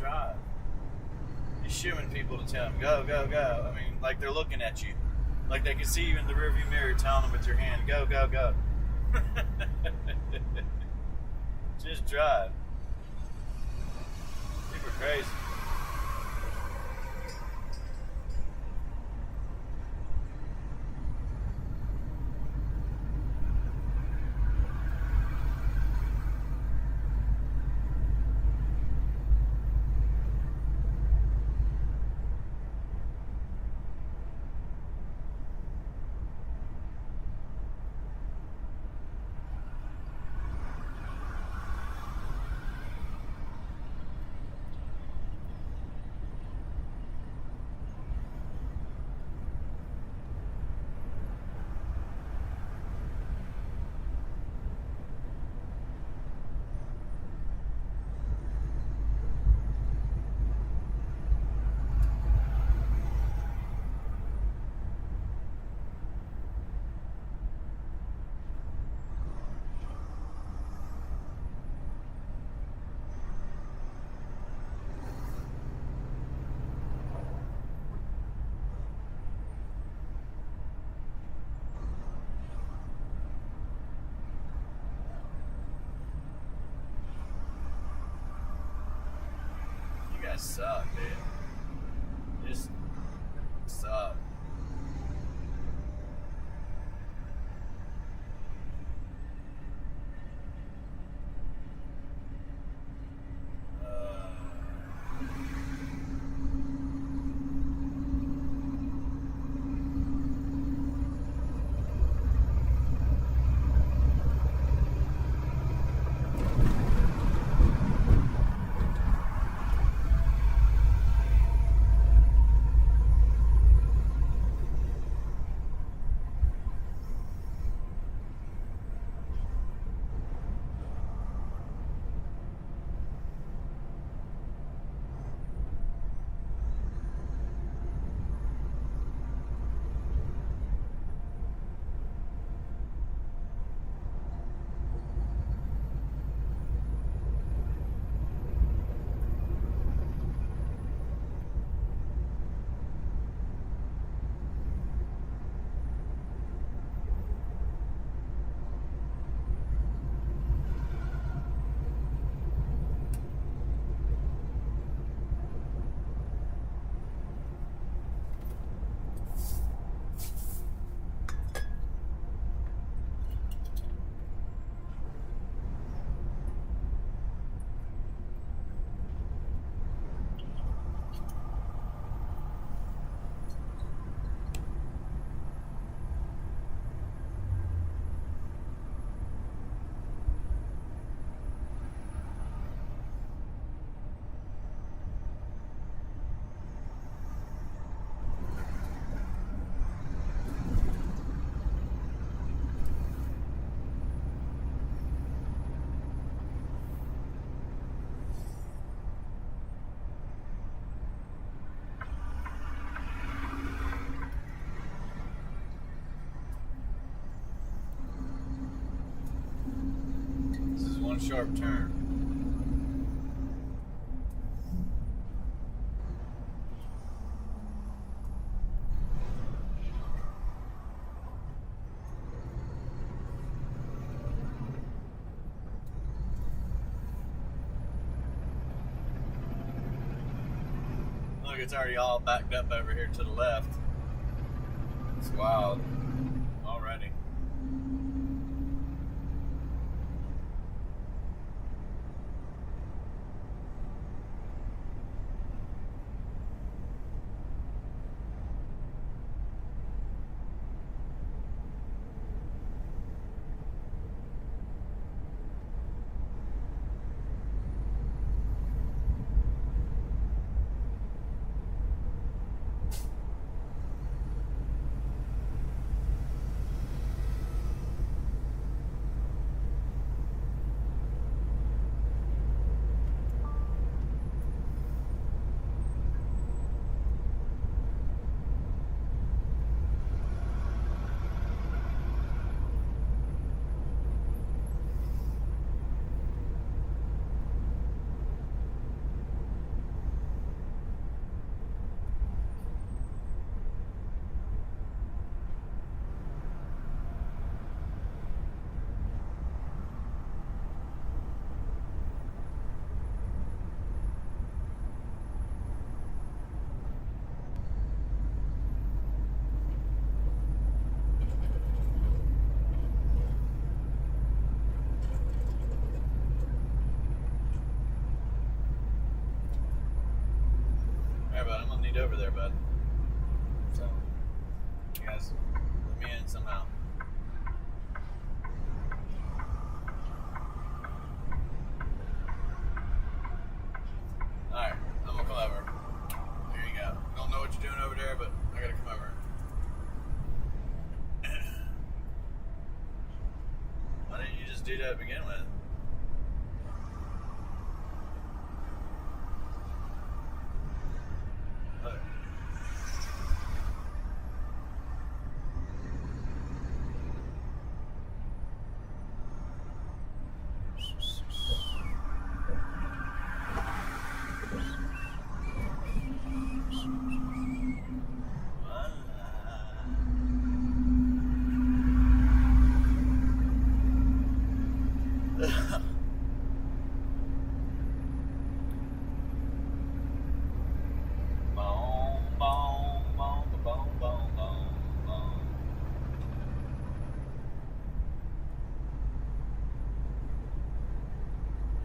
drive. You're shooing people to tell them, go, go, go. I mean, like they're looking at you. Like they can see you in the rearview mirror telling them with your hand, go, go, go. Just drive. People are crazy. You guys suck, dude. Just suck. One sharp turn. Look, it's already all backed up over here to the left. It's wild already. need over there, bud. So, you guys let me in somehow. Alright, I'm gonna come over. Here you go. Don't know what you're doing over there, but I gotta come over. Why didn't you just do that to begin with? Look.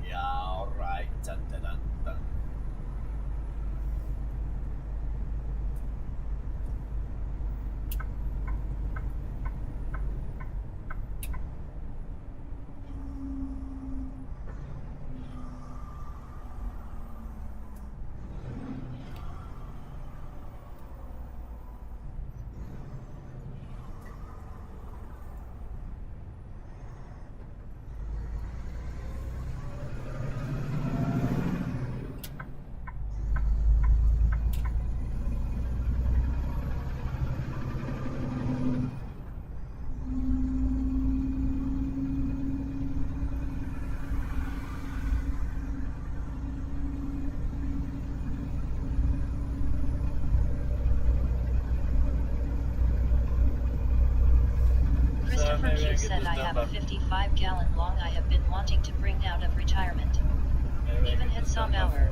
Yeah, all right. Dun, dun, dun, dun. Christopher maybe I Q get said this I done have by- a 55-gallon long I have been wanting to bring out of retirement. Maybe I Even get hit this some done by hour.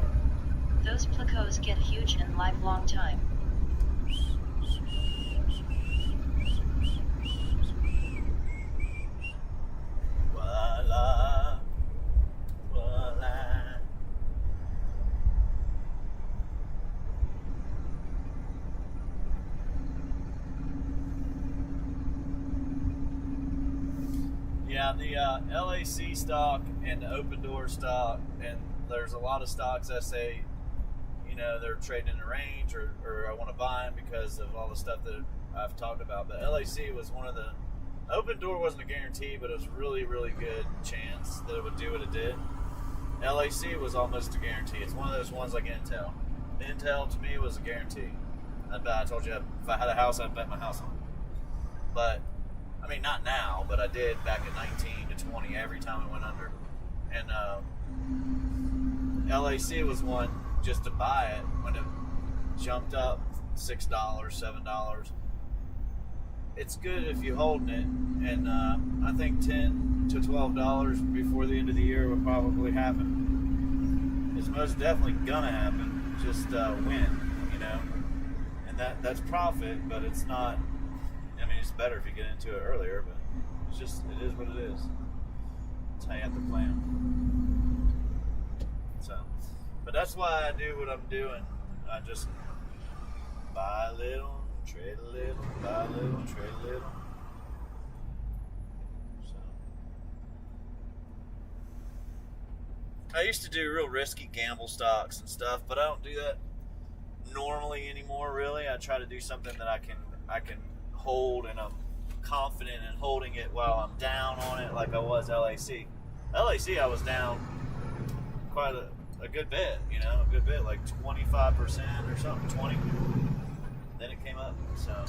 4. Those placos get huge in lifelong time. Voila, voila. Yeah, the LAC stock and the open door stock, and there's a lot of stocks that say, you know, they're trading in the range, or I want to buy them because of all the stuff that I've talked about. But LAC was one of the. Open door wasn't a guarantee, but it was really, really good chance that it would do what it did. LAC was almost a guarantee. It's one of those ones like Intel. Intel to me was a guarantee. I told you if I had a house, I'd bet my house on it. But I mean, not now, but I did back in 19 to 20 every time it went under. And LAC was one just to buy it when it jumped up $6, $7. It's good if you're holding it, and I think $10 to $12 before the end of the year will probably happen. It's most definitely gonna happen. Just when, you know, and that's profit, but it's not. I mean, it's better if you get into it earlier, but it's just it is what it is. That's how you have to plan. So, but that's why I do what I'm doing. I just buy a little. Trade a little, buy a little, trade a little. So, I used to do real risky gamble stocks and stuff, but I don't do that normally anymore. Really, I try to do something that I can hold, and I'm confident in holding it while I'm down on it, like I was LAC. LAC, I was down quite a good bit, you know, a good bit, like 25% or something, 20. Then it came up, so.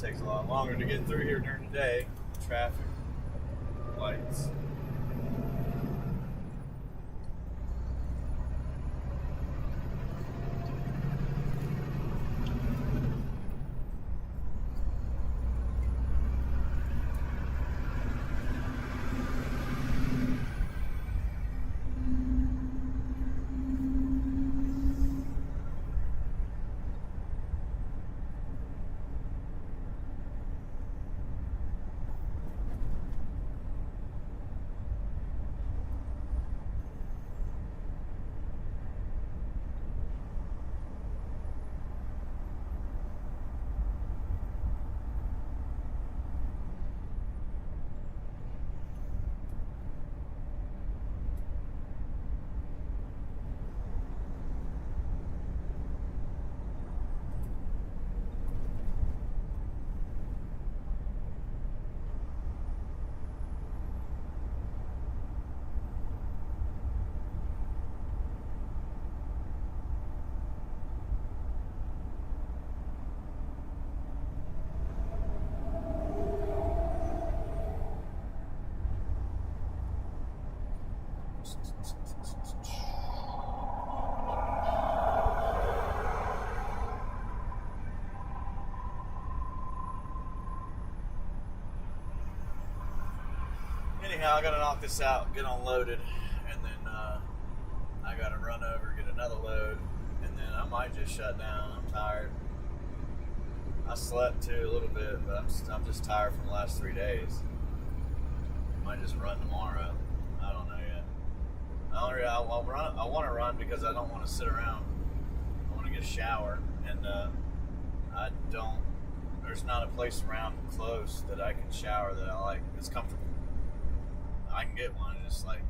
takes a lot longer to get through here during the day. Traffic, lights. Anyhow, I gotta knock this out, get unloaded, and then I gotta run over, get another load, and then I might just shut down. I'm tired. I slept too a little bit, but I'm just tired from the last 3 days. Might just run tomorrow. I don't know yet. I want to run because I don't want to sit around. I want to get a shower, and there's not a place around close that I can shower that I like. It's comfortable. I can get one, just like,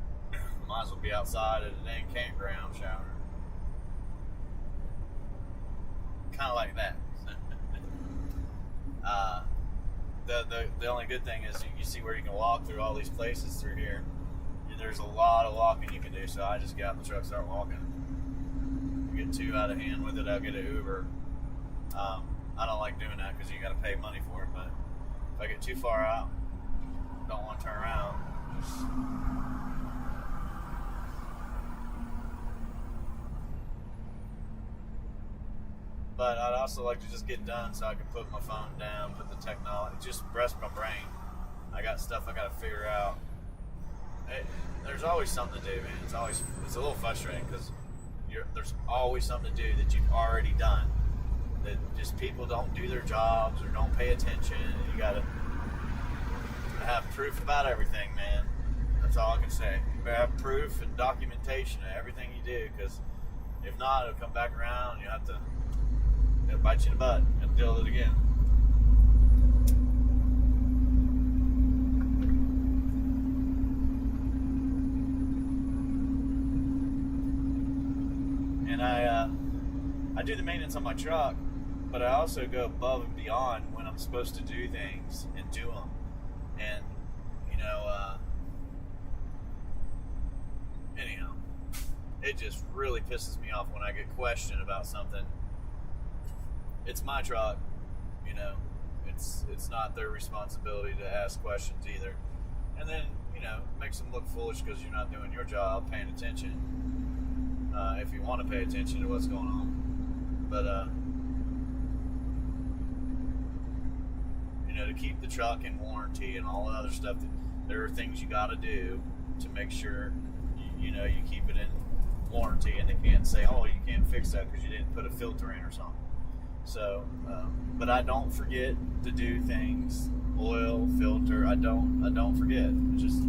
might as well be outside at a dang campground shower. Kind of like that. The only good thing is you see where you can walk through all these places through here. There's a lot of walking you can do, so I just get out in the truck, start walking. If I get too out of hand with it, I'll get an Uber. I don't like doing that because you got to pay money for it, but if I get too far out, don't want to turn around. But I'd also like to just get done so I can put my phone down, put the technology, just rest my brain. I got stuff I got to figure out. There's always something to do, man. It's a little frustrating because there's always something to do that you've already done. That just people don't do their jobs or don't pay attention. You got to have proof about everything, man. That's all I can say. You better have proof and documentation of everything you do, because if not, it'll come back around and it'll bite you in the butt and deal with it again. And I do the maintenance on my truck, but I also go above and beyond when I'm supposed to do things and do them. And, anyhow, it just really pisses me off when I get questioned about something. It's my truck, it's not their responsibility to ask questions either. And then, makes them look foolish because you're not doing your job, paying attention, if you want to pay attention to what's going on. But, to keep the truck in warranty and all the other stuff, there are things you got to do to make sure you keep it in warranty, and they can't say, oh, you can't fix that because you didn't put a filter in or something. So, but I don't forget to do things. Oil, filter, I don't forget. It's just,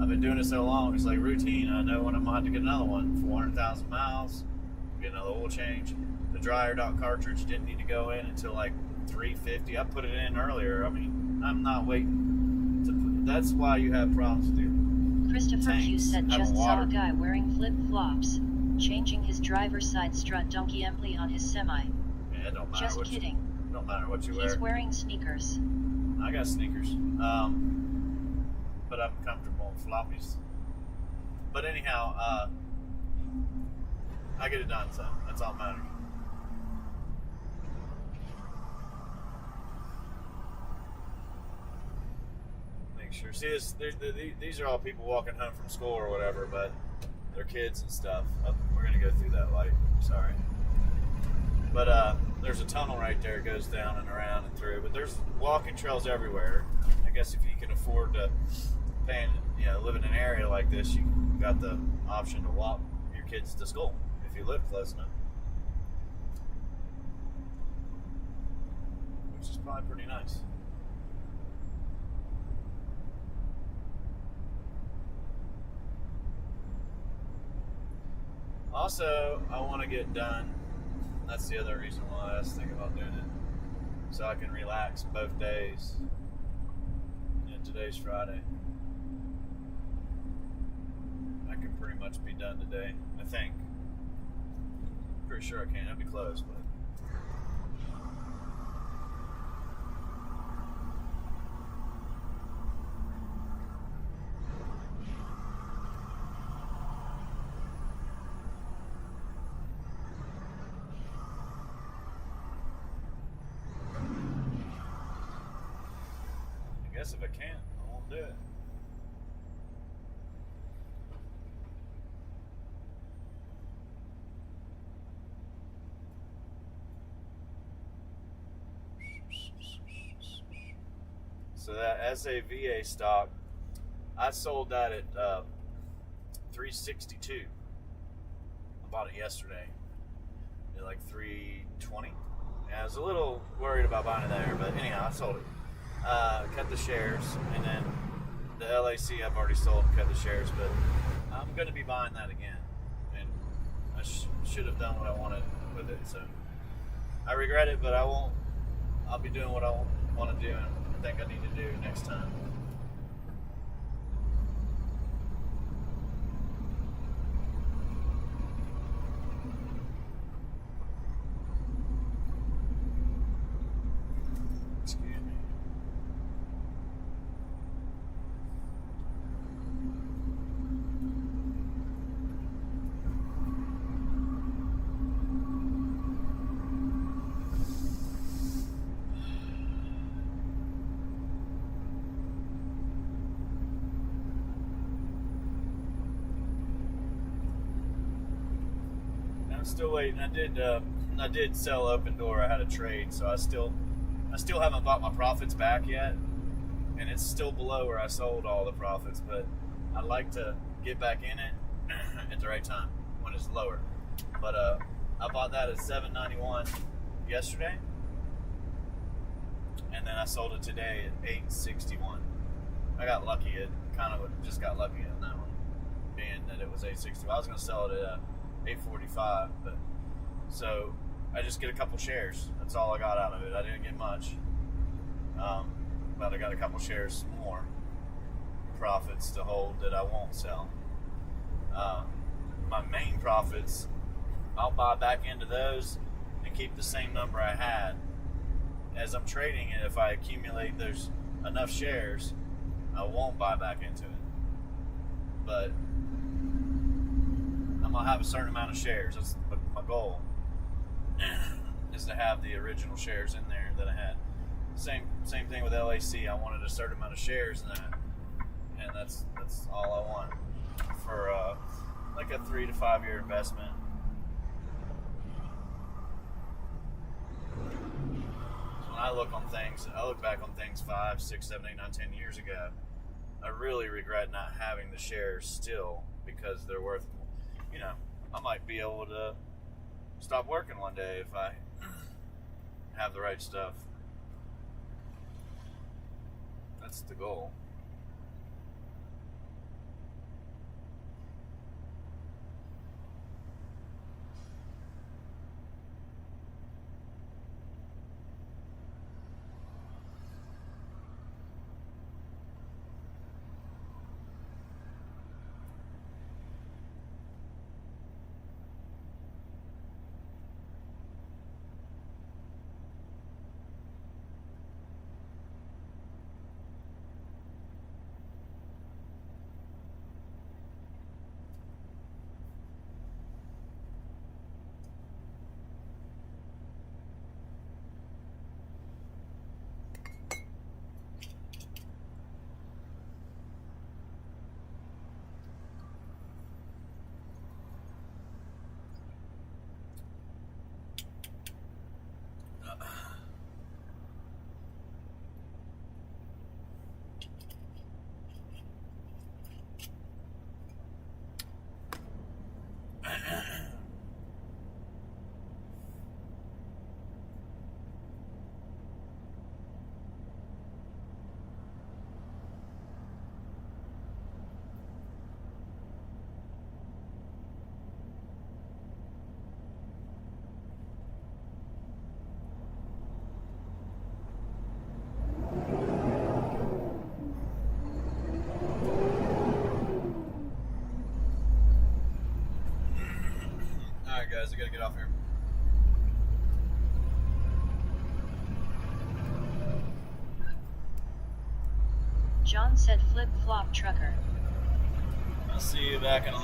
I've been doing it so long, it's like routine. I know when I'm going to have to get another one. 400,000 miles, get another oil change. The dryer dot cartridge didn't need to go in until like 350. I put it in earlier. I mean, I'm not waiting to that's why you have problems with your Christopher tanks. Q said Having just saw water. a guy wearing flip-flops, changing his driver's side strut donkey emply on his semi. Yeah, it don't matter Just what kidding. don't matter what you He's wear. wearing sneakers. I got sneakers. But I'm comfortable in floppies. But anyhow, I get it done, so that's all that matters. make sure. See, these are all people walking home from school or whatever, but their kids and stuff. Oh, we're gonna go through that light. Sorry. But there's a tunnel right there. It goes down and around and through. But there's walking trails everywhere. I guess if you can afford to live in an area like this, you got the option to walk your kids to school if you live close enough. Which is probably pretty nice. Also, I want to get done. That's the other reason why I was thinking about doing it. So I can relax both days. And today's Friday. I can pretty much be done today, I think. Pretty sure I can. It'll be close, but. I guess if I can't, I won't do it. So that SAVA stock, I sold that at $362. I bought it yesterday at like $320. Yeah, I was a little worried about buying it there, but anyhow, I sold it. Cut the shares, and then the LAC I've already sold and cut the shares, but I'm going to be buying that again, and I should have done what I wanted with it, so I regret it, but I won't. I'll be doing what I want to do, and I think I need to do next time. I'm still waiting. I did sell Open Door. I had a trade, so I still haven't bought my profits back yet, and it's still below where I sold all the profits. But I'd like to get back in it at the right time when it's lower. But I bought that at $7.91 yesterday, and then I sold it today at $8.61. I got lucky. It kind of just got lucky on that one, being that it was $8.60. I was going to sell it at $8.45, but so I just get a couple shares. That's all I got out of it. I didn't get much, but I got a couple shares more profits to hold that I won't sell. My main profits, I'll buy back into those and keep the same number I had. As I'm trading it, if I accumulate there's enough shares, I won't buy back into it. But I'm gonna have a certain amount of shares. That's my goal. Is to have the original shares in there that I had. Same thing with LAC. I wanted a certain amount of shares in that, and that's all I want for like a 3 to 5 year investment. So when I look back on things 5, 6, 7, 8, 9, 10 years ago. I really regret not having the shares still because they're worth. I might be able to stop working one day if I have the right stuff. That's the goal. Alright guys, I gotta get off here. John said flip flop trucker. I'll see you back in a